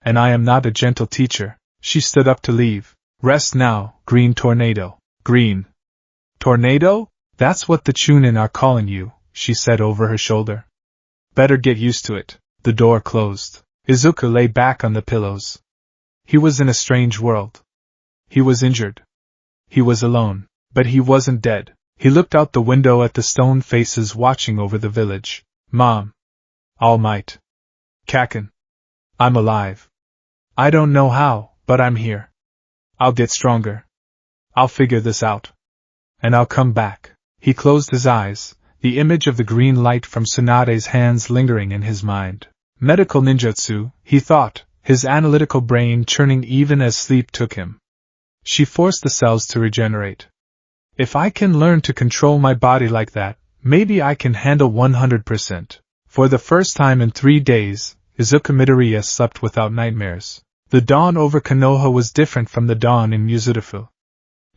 And I am not a gentle teacher. She stood up to leave. Rest now, Green Tornado. Green Tornado? That's what the Chunin are calling you, she said over her shoulder. Better get used to it. The door closed. Izuku lay back on the pillows. He was in a strange world. He was injured. He was alone, but he wasn't dead. He looked out the window at the stone faces watching over the village. Mom. All Might. Kaken. I'm alive. I don't know how, but I'm here. I'll get stronger. I'll figure this out. And I'll come back. He closed his eyes, the image of the green light from Tsunade's hands lingering in his mind. Medical ninjutsu, he thought, his analytical brain churning even as sleep took him. She forced the cells to regenerate. If I can learn to control my body like that, maybe I can handle 100%. For the first time in 3 days, Izuku Midoriya slept without nightmares. The dawn over Konoha was different from the dawn in Yuzurifu.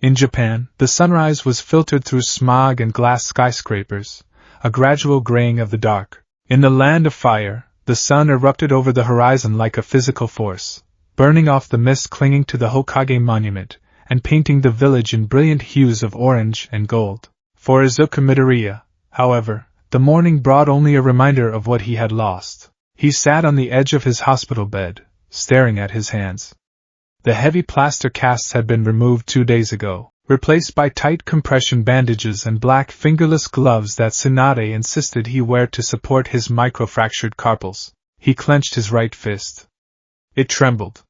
In Japan, the sunrise was filtered through smog and glass skyscrapers, a gradual graying of the dark. In the land of fire, the sun erupted over the horizon like a physical force, burning off the mist clinging to the Hokage monument, and painting the village in brilliant hues of orange and gold. For Izuku Midoriya, however, the morning brought only a reminder of what he had lost. He sat on the edge of his hospital bed, staring at his hands. The heavy plaster casts had been removed 2 days ago, replaced by tight compression bandages and black fingerless gloves that Tsunade insisted he wear to support his microfractured carpals. He clenched his right fist. It trembled.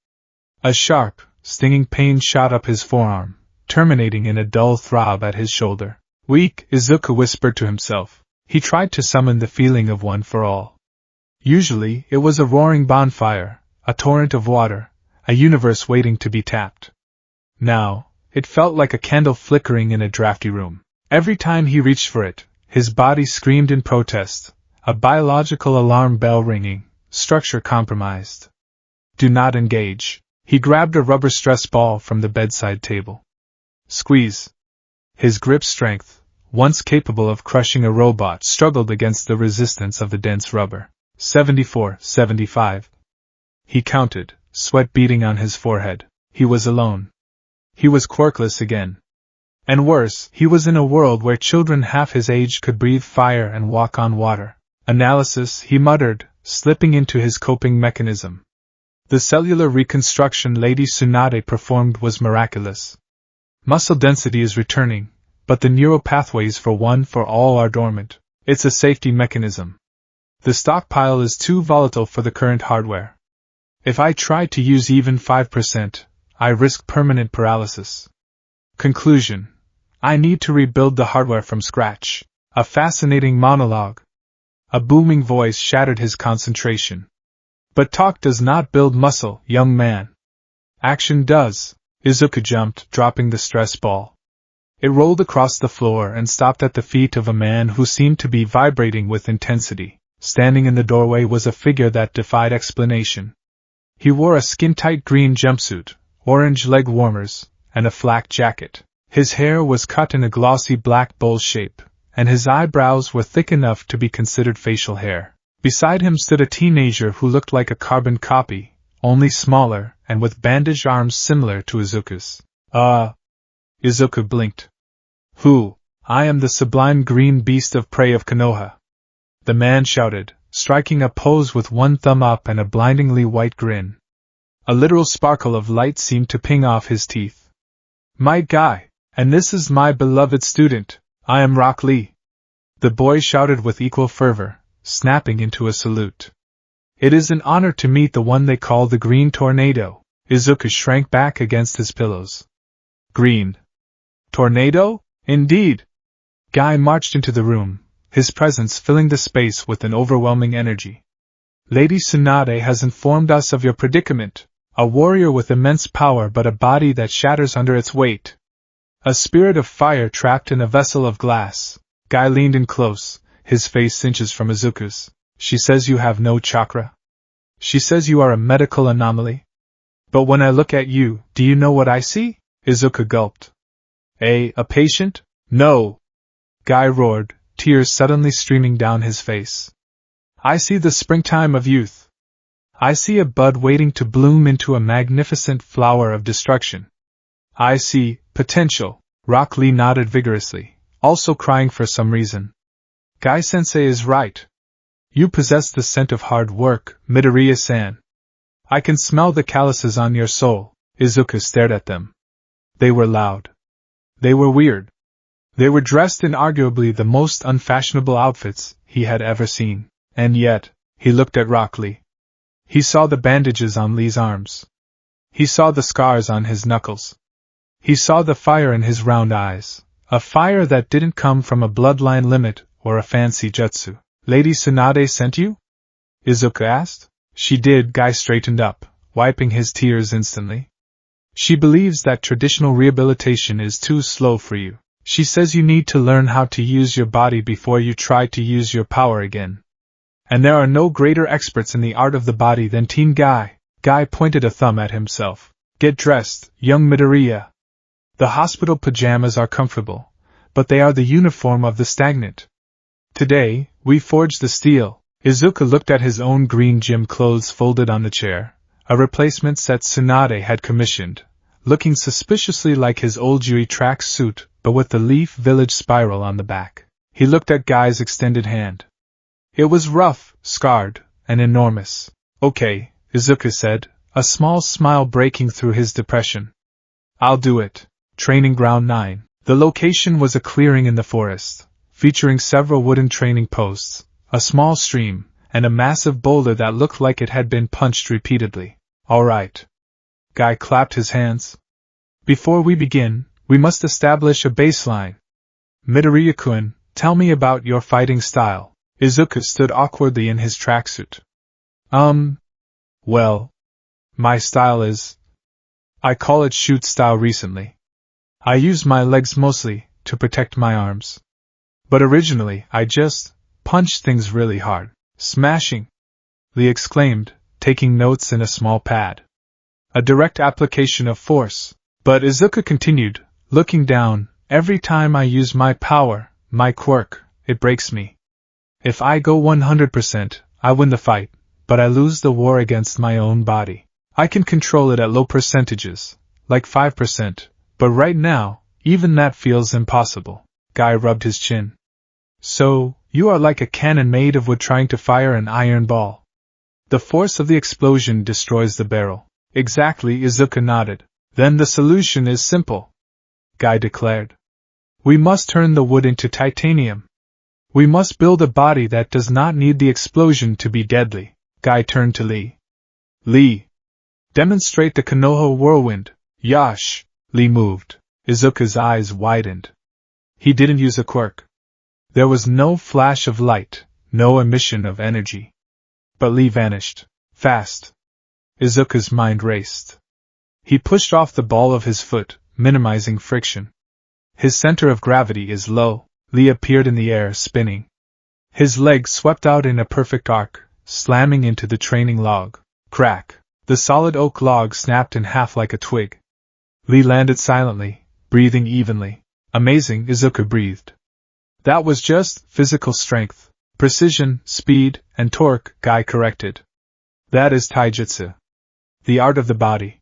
A sharp, stinging pain shot up his forearm, terminating in a dull throb at his shoulder. Weak, Izuku whispered to himself. He tried to summon the feeling of one for all. Usually, it was a roaring bonfire, a torrent of water, a universe waiting to be tapped. Now, it felt like a candle flickering in a drafty room. Every time he reached for it, his body screamed in protest, a biological alarm bell ringing, structure compromised. Do not engage. He grabbed a rubber stress ball from the bedside table. Squeeze. His grip strength, once capable of crushing a robot, struggled against the resistance of the dense rubber. 74, 75. He counted, sweat beading on his forehead. He was alone. He was quirkless again. And worse, he was in a world where children half his age could breathe fire and walk on water. Analysis, he muttered, slipping into his coping mechanism. The cellular reconstruction Lady Tsunade performed was miraculous. Muscle density is returning, but the neural pathways for one for all are dormant. It's a safety mechanism. The stockpile is too volatile for the current hardware. If I try to use even 5%, I risk permanent paralysis. Conclusion. I need to rebuild the hardware from scratch. A fascinating monologue. A booming voice shattered his concentration. But talk does not build muscle, young man. Action does. Izuku jumped, dropping the stress ball. It rolled across the floor and stopped at the feet of a man who seemed to be vibrating with intensity. Standing in the doorway was a figure that defied explanation. He wore a skin-tight green jumpsuit, orange leg warmers, and a flak jacket. His hair was cut in a glossy black bowl shape, and his eyebrows were thick enough to be considered facial hair. Beside him stood a teenager who looked like a carbon copy, only smaller, and with bandaged arms similar to Izuku's. Izuku blinked. Who? I am the sublime green beast of prey of Konoha. The man shouted, striking a pose with one thumb up and a blindingly white grin. A literal sparkle of light seemed to ping off his teeth. My guy, and this is my beloved student, I am Rock Lee. The boy shouted with equal fervor, snapping into a salute. It is an honor to meet the one they call the Green Tornado. Izuku shrank back against his pillows. Green Tornado? Indeed. Guy marched into the room, his presence filling the space with an overwhelming energy. Lady Tsunade has informed us of your predicament, a warrior with immense power but a body that shatters under its weight. A spirit of fire trapped in a vessel of glass. Guy leaned in close, his face inches from Izuku's. She says you have no chakra. She says you are a medical anomaly. But when I look at you, do you know what I see? Izuku gulped. A patient? No! Guy roared, tears suddenly streaming down his face. I see the springtime of youth. I see a bud waiting to bloom into a magnificent flower of destruction. I see potential. Rock Lee nodded vigorously, also crying for some reason. Guy-sensei is right. You possess the scent of hard work, Midoriya-san. I can smell the calluses on your soul. Izuku stared at them. They were loud. They were weird. They were dressed in arguably the most unfashionable outfits he had ever seen. And yet, he looked at Rock Lee. He saw the bandages on Lee's arms. He saw the scars on his knuckles. He saw the fire in his round eyes, a fire that didn't come from a bloodline limit or a fancy jutsu. Lady Tsunade sent you? Izuku asked. She did. Guy straightened up, wiping his tears instantly. She believes that traditional rehabilitation is too slow for you. She says you need to learn how to use your body before you try to use your power again. And there are no greater experts in the art of the body than Teen Guy. Guy pointed a thumb at himself. Get dressed, young Midoriya. The hospital pajamas are comfortable, but they are the uniform of the stagnant. Today, we forge the steel. Izuku looked at his own green gym clothes folded on the chair, a replacement set Tsunade had commissioned, looking suspiciously like his old Yui track suit, but with the Leaf Village spiral on the back. He looked at Guy's extended hand. It was rough, scarred, and enormous. Okay, Izuku said, a small smile breaking through his depression. I'll do it. Training Ground 9. The location was a clearing in the forest, featuring several wooden training posts, a small stream, and a massive boulder that looked like it had been punched repeatedly. All right. Guy clapped his hands. Before we begin, we must establish a baseline. Midoriya-kun, tell me about your fighting style. Izuku stood awkwardly in his tracksuit. Well, my style is... I call it shoot style recently. I use my legs mostly, to protect my arms. But originally, I just punched things really hard. Smashing! Lee exclaimed, taking notes in a small pad. A direct application of force. But Izuku continued, looking down, every time I use my power, my quirk, it breaks me. If I go 100%, I win the fight, but I lose the war against my own body. I can control it at low percentages, like 5%, but right now, Even that feels impossible. Guy rubbed his chin. So, you are like a cannon made of wood trying to fire an iron ball. The force of the explosion destroys the barrel. Exactly, Izuku nodded. Then the solution is simple, Guy declared. We must turn the wood into titanium. We must build a body that does not need the explosion to be deadly. Guy turned to Lee. Lee! Demonstrate the Konoha whirlwind. Yash! Lee moved. Izuku's eyes widened. He didn't use a quirk. There was no flash of light, no emission of energy. But Lee vanished. Fast. Izuku's mind raced. He pushed off the ball of his foot, minimizing friction. His center of gravity is low. Lee appeared in the air, spinning. His legs swept out in a perfect arc, slamming into the training log. Crack! The solid oak log snapped in half like a twig. Lee landed silently, breathing evenly. Amazing, Izuku breathed. That was just physical strength. Precision, speed, and torque, Guy corrected. That is taijutsu. The art of the body.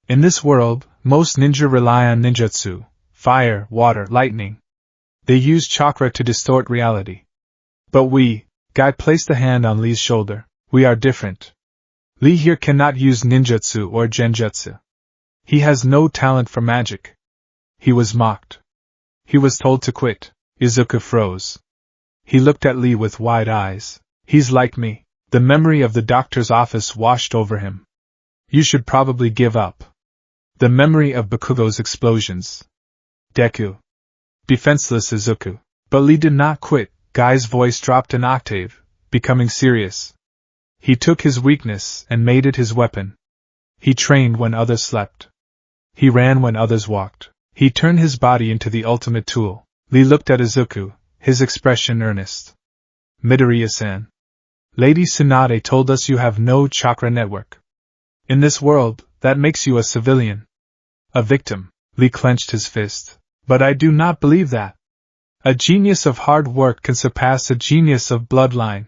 In this world, most ninja rely on ninjutsu. Fire, water, lightning. They use chakra to distort reality. But we, Guy placed a hand on Lee's shoulder, we are different. Lee here cannot use ninjutsu or genjutsu. He has no talent for magic. He was mocked. He was told to quit. Izuku froze. He looked at Lee with wide eyes. He's like me. The memory of the doctor's office washed over him. You should probably give up. The memory of Bakugo's explosions. Deku. Defenseless Izuku. But Lee did not quit. Guy's voice dropped an octave, becoming serious. He took his weakness and made it his weapon. He trained when others slept. He ran when others walked. He turned his body into the ultimate tool. Lee looked at Izuku, his expression earnest. Midoriya-san. Lady Tsunade told us you have no chakra network. In this world, that makes you a civilian. A victim. Lee clenched his fist. But I do not believe that. A genius of hard work can surpass a genius of bloodline.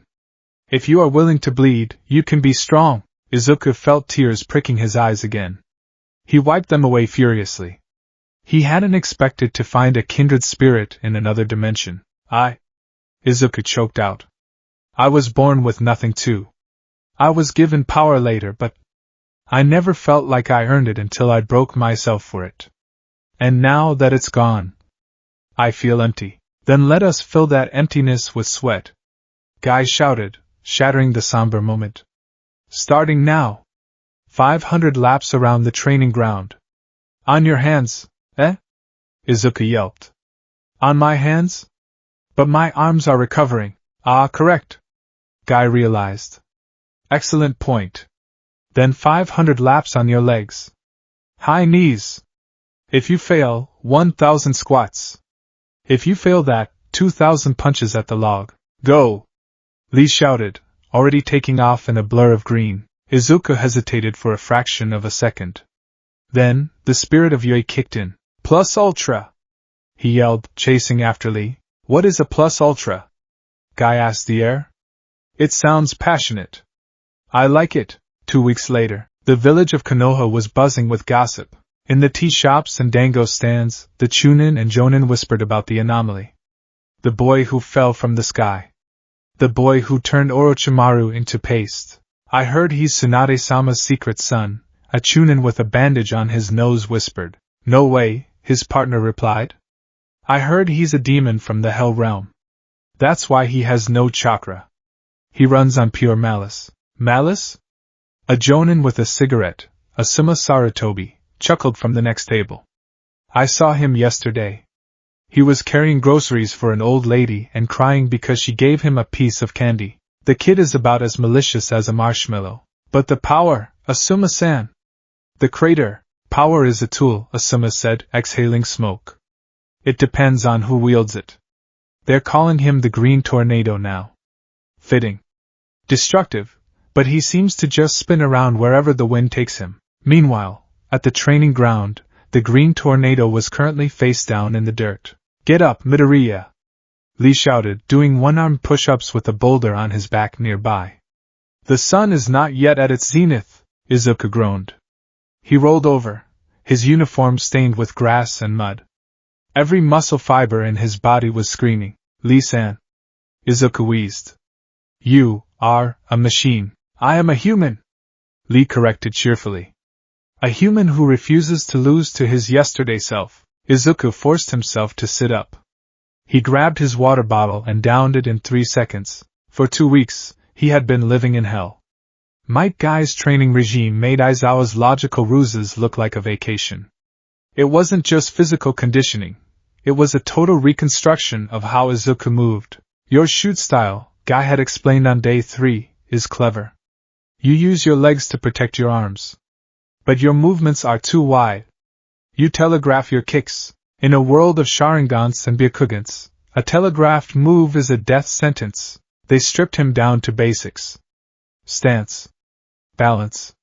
If you are willing to bleed, you can be strong. Izuku felt tears pricking his eyes again. He wiped them away furiously. He hadn't expected to find a kindred spirit in another dimension. Izuku choked out. I was born with nothing too. I was given power later, but I never felt like I earned it until I broke myself for it. And now that it's gone, I feel empty. Then let us fill that emptiness with sweat. Guy shouted, shattering the somber moment. Starting now. 500 laps around the training ground. On your hands, eh? Izuku yelped. On my hands? But my arms are recovering. Ah, correct. Guy realized. Excellent point. Then 500 laps on your legs. High knees. If you fail, 1,000 squats. If you fail that, 2,000 punches at the log. Go! Lee shouted, already taking off in a blur of green. Izuku hesitated for a fraction of a second. Then, the spirit of Yui kicked in. Plus Ultra! He yelled, chasing after Lee. What is a Plus Ultra? Guy asked the air. It sounds passionate. I like it. 2 weeks later, the village of Konoha was buzzing with gossip. In the tea shops and dango stands, the Chunin and Jonin whispered about the anomaly. The boy who fell from the sky. The boy who turned Orochimaru into paste. I heard he's Tsunade-sama's secret son, a Chunin with a bandage on his nose whispered. No way, his partner replied. I heard he's a demon from the Hell Realm. That's why he has no chakra. He runs on pure malice. Malice? A Jonin with a cigarette, Asuma Sarutobi, chuckled from the next table. I saw him yesterday. He was carrying groceries for an old lady and crying because she gave him a piece of candy. The kid is about as malicious as a marshmallow. But the power, Asuma-san. The crater, power is a tool, Asuma said, exhaling smoke. It depends on who wields it. They're calling him the Green Tornado now. Fitting. Destructive, but he seems to just spin around wherever the wind takes him. Meanwhile, at the training ground, the Green Tornado was currently face down in the dirt. Get up, Midoriya! Lee shouted, doing one-armed push-ups with a boulder on his back nearby. The sun is not yet at its zenith, Izuku groaned. He rolled over, his uniform stained with grass and mud. Every muscle fiber in his body was screaming, "Lee-san." Izuku wheezed. "You are a machine. I am a human," Lee corrected cheerfully. "A human who refuses to lose to his yesterday self." Izuku forced himself to sit up. He grabbed his water bottle and downed it in 3 seconds. For 2 weeks, he had been living in hell. Might Guy's training regime made Aizawa's logical ruses look like a vacation. It wasn't just physical conditioning. It was a total reconstruction of how Izuku moved. "Your shoot style," Guy had explained on day 3, "is clever. You use your legs to protect your arms. But your movements are too wide. You telegraph your kicks. In a world of Sharingans and Byakugans, a telegraphed move is a death sentence." They stripped him down to basics. Stance. Balance.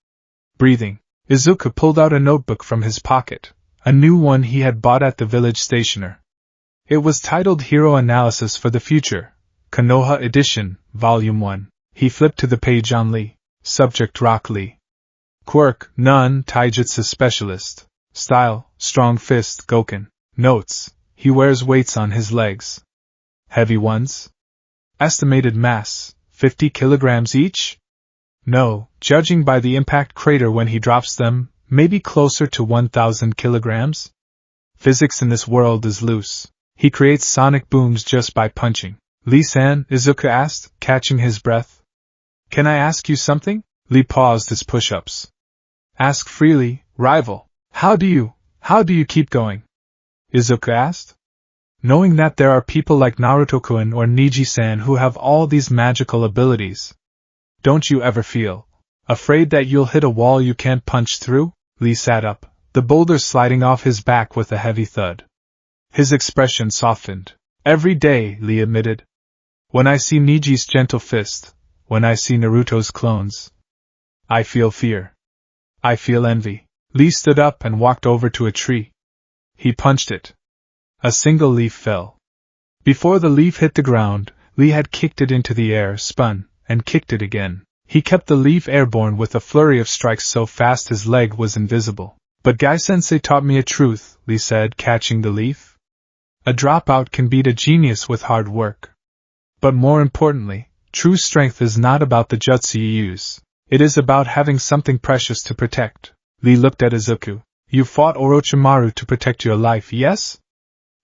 Breathing. Izuku pulled out a notebook from his pocket, a new one he had bought at the village stationer. It was titled Hero Analysis for the Future, Konoha Edition, Volume 1. He flipped to the page on Lee. Subject: Rock Lee. Quirk: None, Taijutsu Specialist. Style: Strong Fist, Goken. Notes: he wears weights on his legs. Heavy ones? Estimated mass: 50 kilograms each? No, judging by the impact crater when he drops them, maybe closer to 1,000 kilograms? Physics in this world is loose. He creates sonic booms just by punching. "Lee-san," Izuku asked, catching his breath. "Can I ask you something?" Lee paused his push-ups. "Ask freely, rival. How do you keep going?" Izuku asked. "Knowing that there are people like Naruto-kun or Niji-san who have all these magical abilities. Don't you ever feel afraid that you'll hit a wall you can't punch through?" Lee sat up, the boulder sliding off his back with a heavy thud. His expression softened. "Every day," Lee admitted. "When I see Niji's gentle fist, when I see Naruto's clones, I feel fear. I feel envy." Lee stood up and walked over to a tree. He punched it. A single leaf fell. Before the leaf hit the ground, Lee had kicked it into the air, spun, and kicked it again. He kept the leaf airborne with a flurry of strikes so fast his leg was invisible. "But Guy-sensei taught me a truth," Lee said, catching the leaf. "A dropout can beat a genius with hard work. But more importantly, true strength is not about the jutsu you use. It is about having something precious to protect." Lee looked at Izuku. "You fought Orochimaru to protect your life, yes?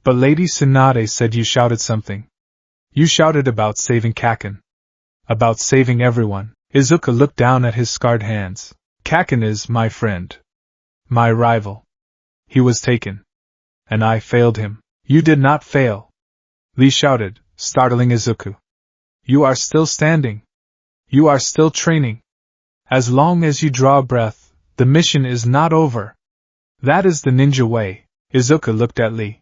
But Lady Tsunade said you shouted something. You shouted about saving Kaken. About saving everyone." Izuku looked down at his scarred hands. "Kaken is my friend. My rival. He was taken. And I failed him." "You did not fail," Lee shouted, startling Izuku. "You are still standing. You are still training. As long as you draw a breath, the mission is not over. That is the ninja way." Izuku looked at Lee.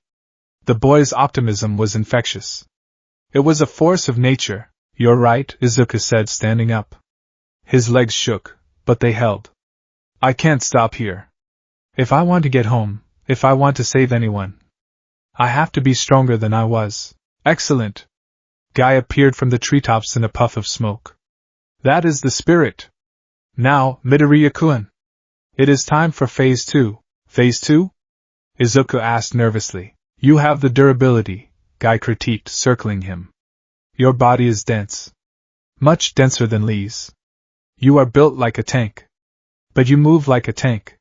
The boy's optimism was infectious. It was a force of nature. "You're right," Izuku said, standing up. His legs shook, but they held. "I can't stop here. If I want to get home, if I want to save anyone, I have to be stronger than I was." "Excellent." Guy appeared from the treetops in a puff of smoke. "That is the spirit. Now, Midoriya-kun, it is time for Phase 2. "Phase 2? Izuku asked nervously. "You have the durability," Guy critiqued, circling him. "Your body is dense. Much denser than Lee's. You are built like a tank. But you move like a tank.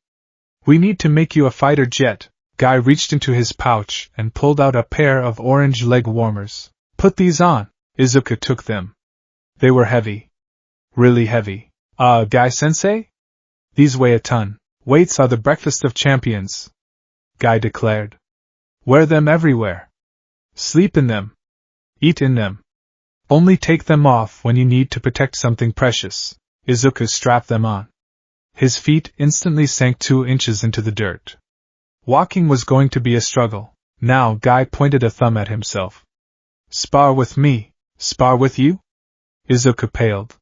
We need to make you a fighter jet." Guy reached into his pouch and pulled out a pair of orange leg warmers. "Put these on." Izuku took them. They were heavy. Really heavy. Guy-sensei? "These weigh a ton. Weights are the breakfast of champions," Guy declared. "Wear them everywhere. Sleep in them. Eat in them. Only take them off when you need to protect something precious." Izuku strapped them on. His feet instantly sank 2 inches into the dirt. Walking was going to be a struggle. Now Guy pointed a thumb at himself. "Spar with me." "Spar with you?" Izuku paled.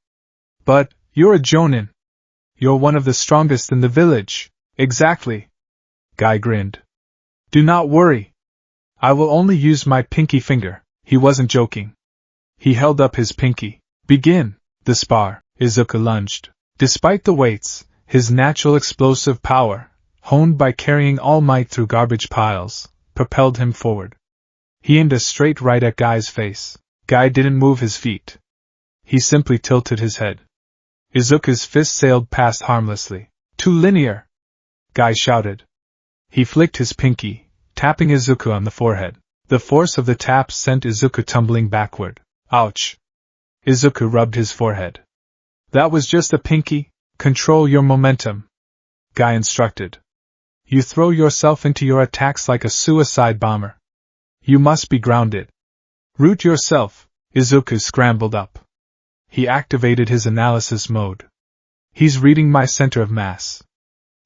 "But, you're a jonin. You're one of the strongest in the village." "Exactly." Guy grinned. "Do not worry. I will only use my pinky finger." He wasn't joking. He held up his pinky. "Begin the spar." Izuku lunged. Despite the weights, his natural explosive power, honed by carrying All Might through garbage piles, propelled him forward. He aimed a straight right at Guy's face. Guy didn't move his feet. He simply tilted his head. Izuku's fist sailed past harmlessly. Too linear! Guy shouted. He flicked his pinky, tapping Izuku on the forehead. The force of the tap sent Izuku tumbling backward. Ouch! Izuku rubbed his forehead. That was just a pinky. Control your momentum, Guy instructed. You throw yourself into your attacks like a suicide bomber. You must be grounded. Root yourself. Izuku scrambled up. He activated his analysis mode. He's reading my center of mass.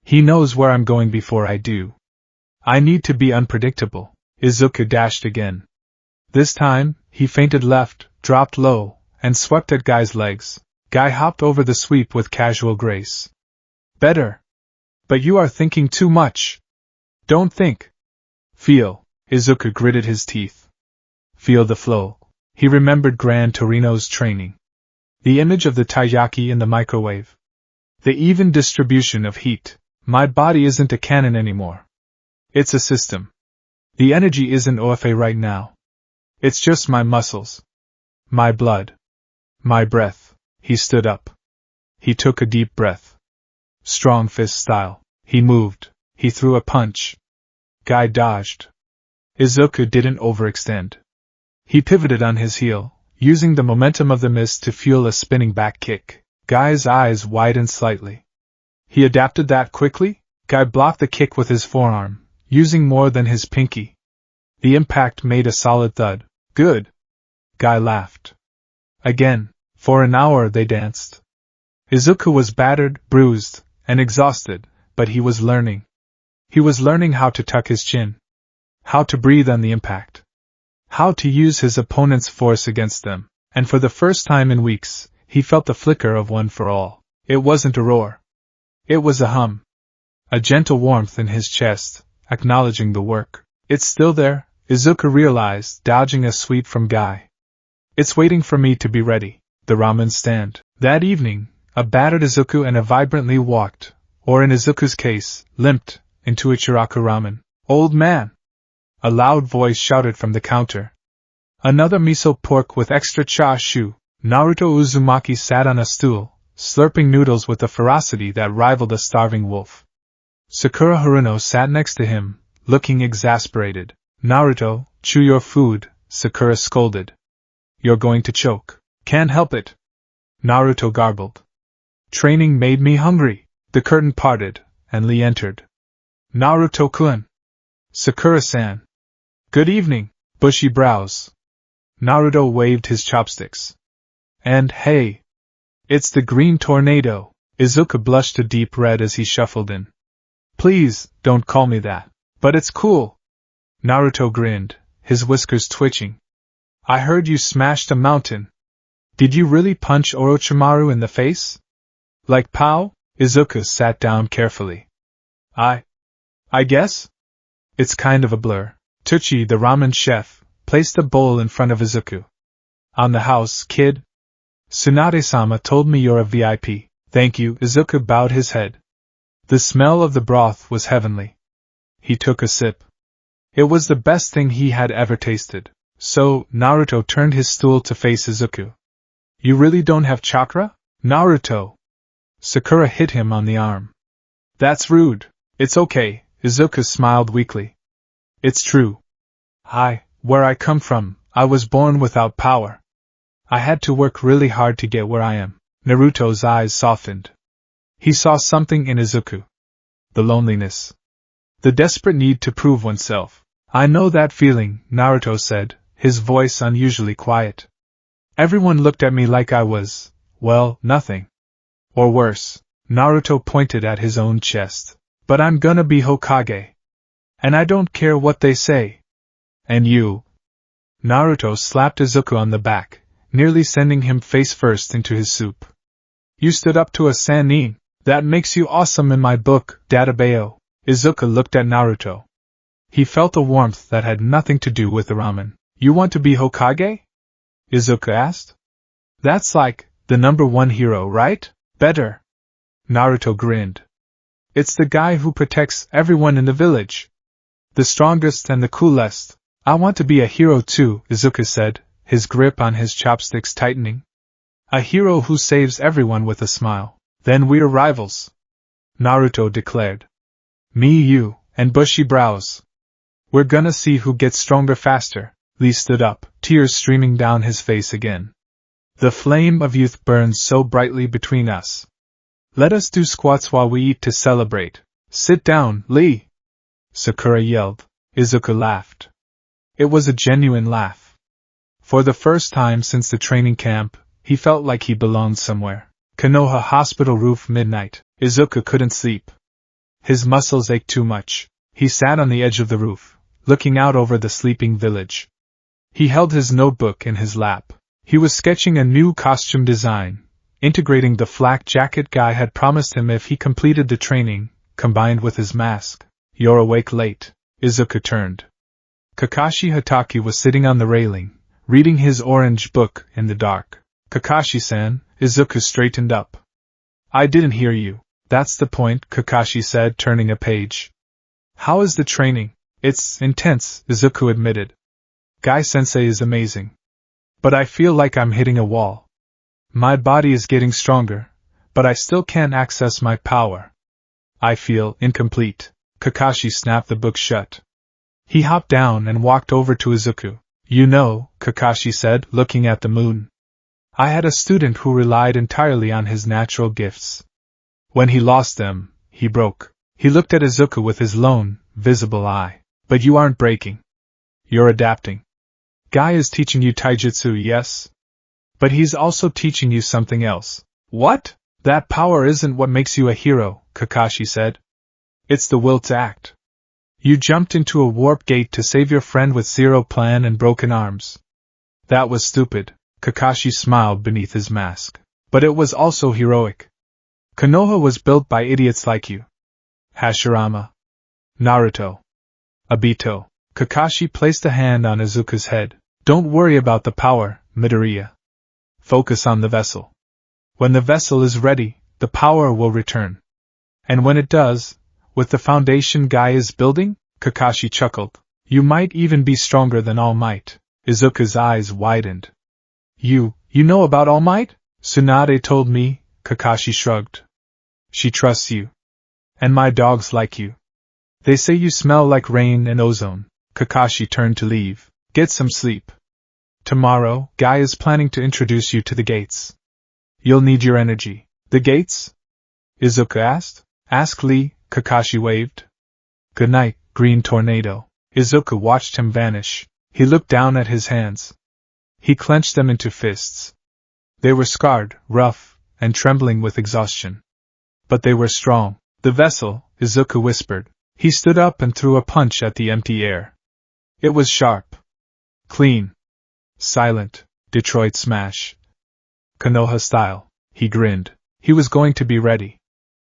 He knows where I'm going before I do. I need to be unpredictable. Izuku dashed again. This time, he feinted left, dropped low, and swept at Guy's legs. Guy hopped over the sweep with casual grace. Better. But you are thinking too much. Don't think. Feel. Izuku gritted his teeth. Feel the flow. He remembered Gran Torino's training. The image of the taiyaki in the microwave. The even distribution of heat. My body isn't a cannon anymore. It's a system. The energy isn't OFA right now. It's just my muscles. My blood. My breath. He stood up. He took a deep breath. Strong fist style. He moved. He threw a punch. Guy dodged. Izuku didn't overextend. He pivoted on his heel, using the momentum of the mist to fuel a spinning back kick. Guy's eyes widened slightly. He adapted that quickly. Guy blocked the kick with his forearm, using more than his pinky. The impact made a solid thud. Good. Guy laughed. Again. For an hour they danced. Izuku was battered, bruised, and exhausted, but he was learning. He was learning how to tuck his chin. How to breathe on the impact. How to use his opponent's force against them. And for the first time in weeks, he felt the flicker of one for all. It wasn't a roar. It was a hum. A gentle warmth in his chest, acknowledging the work. It's still there, Izuku realized, dodging a sweep from Guy. It's waiting for me to be ready. The ramen stand. That evening, a battered Izuku and a vibrantly walked, or in Izuku's case, limped, into Ichiraku ramen. Old man! A loud voice shouted from the counter. Another miso pork with extra chashu. Naruto Uzumaki sat on a stool, slurping noodles with a ferocity that rivaled a starving wolf. Sakura Haruno sat next to him, looking exasperated. Naruto, chew your food, Sakura scolded. You're going to choke. Can't help it. Naruto garbled. Training made me hungry. The curtain parted, and Lee entered. Naruto-kun. Sakura-san. Good evening, bushy brows. Naruto waved his chopsticks. And hey! It's the Green Tornado. Izuku blushed a deep red as he shuffled in. Please, don't call me that. But it's cool. Naruto grinned, his whiskers twitching. I heard you smashed a mountain. Did you really punch Orochimaru in the face? Like pow? Izuku sat down carefully. I guess? It's kind of a blur. Tucci, the ramen chef, placed a bowl in front of Izuku. On the house, kid? Tsunade-sama told me you're a VIP. Thank you. Izuku bowed his head. The smell of the broth was heavenly. He took a sip. It was the best thing he had ever tasted. So, Naruto turned his stool to face Izuku. You really don't have chakra? Naruto! Sakura hit him on the arm. That's rude. It's okay, Izuku smiled weakly. It's true. Where I come from, I was born without power. I had to work really hard to get where I am. Naruto's eyes softened. He saw something in Izuku. The loneliness. The desperate need to prove oneself. I know that feeling, Naruto said, his voice unusually quiet. Everyone looked at me like I was, well, nothing. Or worse. Naruto pointed at his own chest. But I'm gonna be Hokage. And I don't care what they say. And you? Naruto slapped Izuku on the back, nearly sending him face first into his soup. You stood up to a Sannin. That makes you awesome in my book, Databeo. Izuku looked at Naruto. He felt a warmth that had nothing to do with the ramen. You want to be Hokage? Izuku asked. That's like, the #1 hero, right? Better. Naruto grinned. It's the guy who protects everyone in the village. The strongest and the coolest. I want to be a hero too, Izuku said, his grip on his chopsticks tightening. A hero who saves everyone with a smile. Then we're rivals, Naruto declared. Me, you, and bushy brows. We're gonna see who gets stronger faster. Lee stood up, tears streaming down his face again. The flame of youth burns so brightly between us. Let us do squats while we eat to celebrate. Sit down, Lee! Sakura yelled. Izuku laughed. It was a genuine laugh. For the first time since the training camp, he felt like he belonged somewhere. Konoha Hospital roof midnight. Izuku couldn't sleep. His muscles ached too much. He sat on the edge of the roof, looking out over the sleeping village. He held his notebook in his lap. He was sketching a new costume design, integrating the flak jacket Guy had promised him if he completed the training, combined with his mask. You're awake late. Izuku turned. Kakashi Hatake was sitting on the railing, reading his orange book in the dark. Kakashi-san, Izuku straightened up. I didn't hear you. That's the point, Kakashi said, turning a page. How is the training? It's intense, Izuku admitted. Guy-sensei is amazing. But I feel like I'm hitting a wall. My body is getting stronger, but I still can't access my power. I feel incomplete. Kakashi snapped the book shut. He hopped down and walked over to Izuku. You know, Kakashi said, looking at the moon. I had a student who relied entirely on his natural gifts. When he lost them, he broke. He looked at Izuku with his lone, visible eye. But you aren't breaking. You're adapting. Guy is teaching you taijutsu, yes? But he's also teaching you something else. What? That power isn't what makes you a hero, Kakashi said. It's the will to act. You jumped into a warp gate to save your friend with zero plan and broken arms. That was stupid, Kakashi smiled beneath his mask. But it was also heroic. Konoha was built by idiots like you. Hashirama. Naruto. Obito. Kakashi placed a hand on Izuku's head. Don't worry about the power, Midoriya. Focus on the vessel. When the vessel is ready, the power will return. And when it does, with the foundation Guy is building, Kakashi chuckled. You might even be stronger than All Might. Izuku's eyes widened. You know about All Might? Tsunade told me, Kakashi shrugged. She trusts you. And my dogs like you. They say you smell like rain and ozone. Kakashi turned to leave. Get some sleep. Tomorrow, Guy is planning to introduce you to the gates. You'll need your energy. The gates? Izuku asked. Ask Lee, Kakashi waved. Good night, Green Tornado. Izuku watched him vanish. He looked down at his hands. He clenched them into fists. They were scarred, rough, and trembling with exhaustion. But they were strong. The vessel, Izuku whispered. He stood up and threw a punch at the empty air. It was sharp. Clean. Silent. Detroit smash. Konoha style. He grinned. He was going to be ready.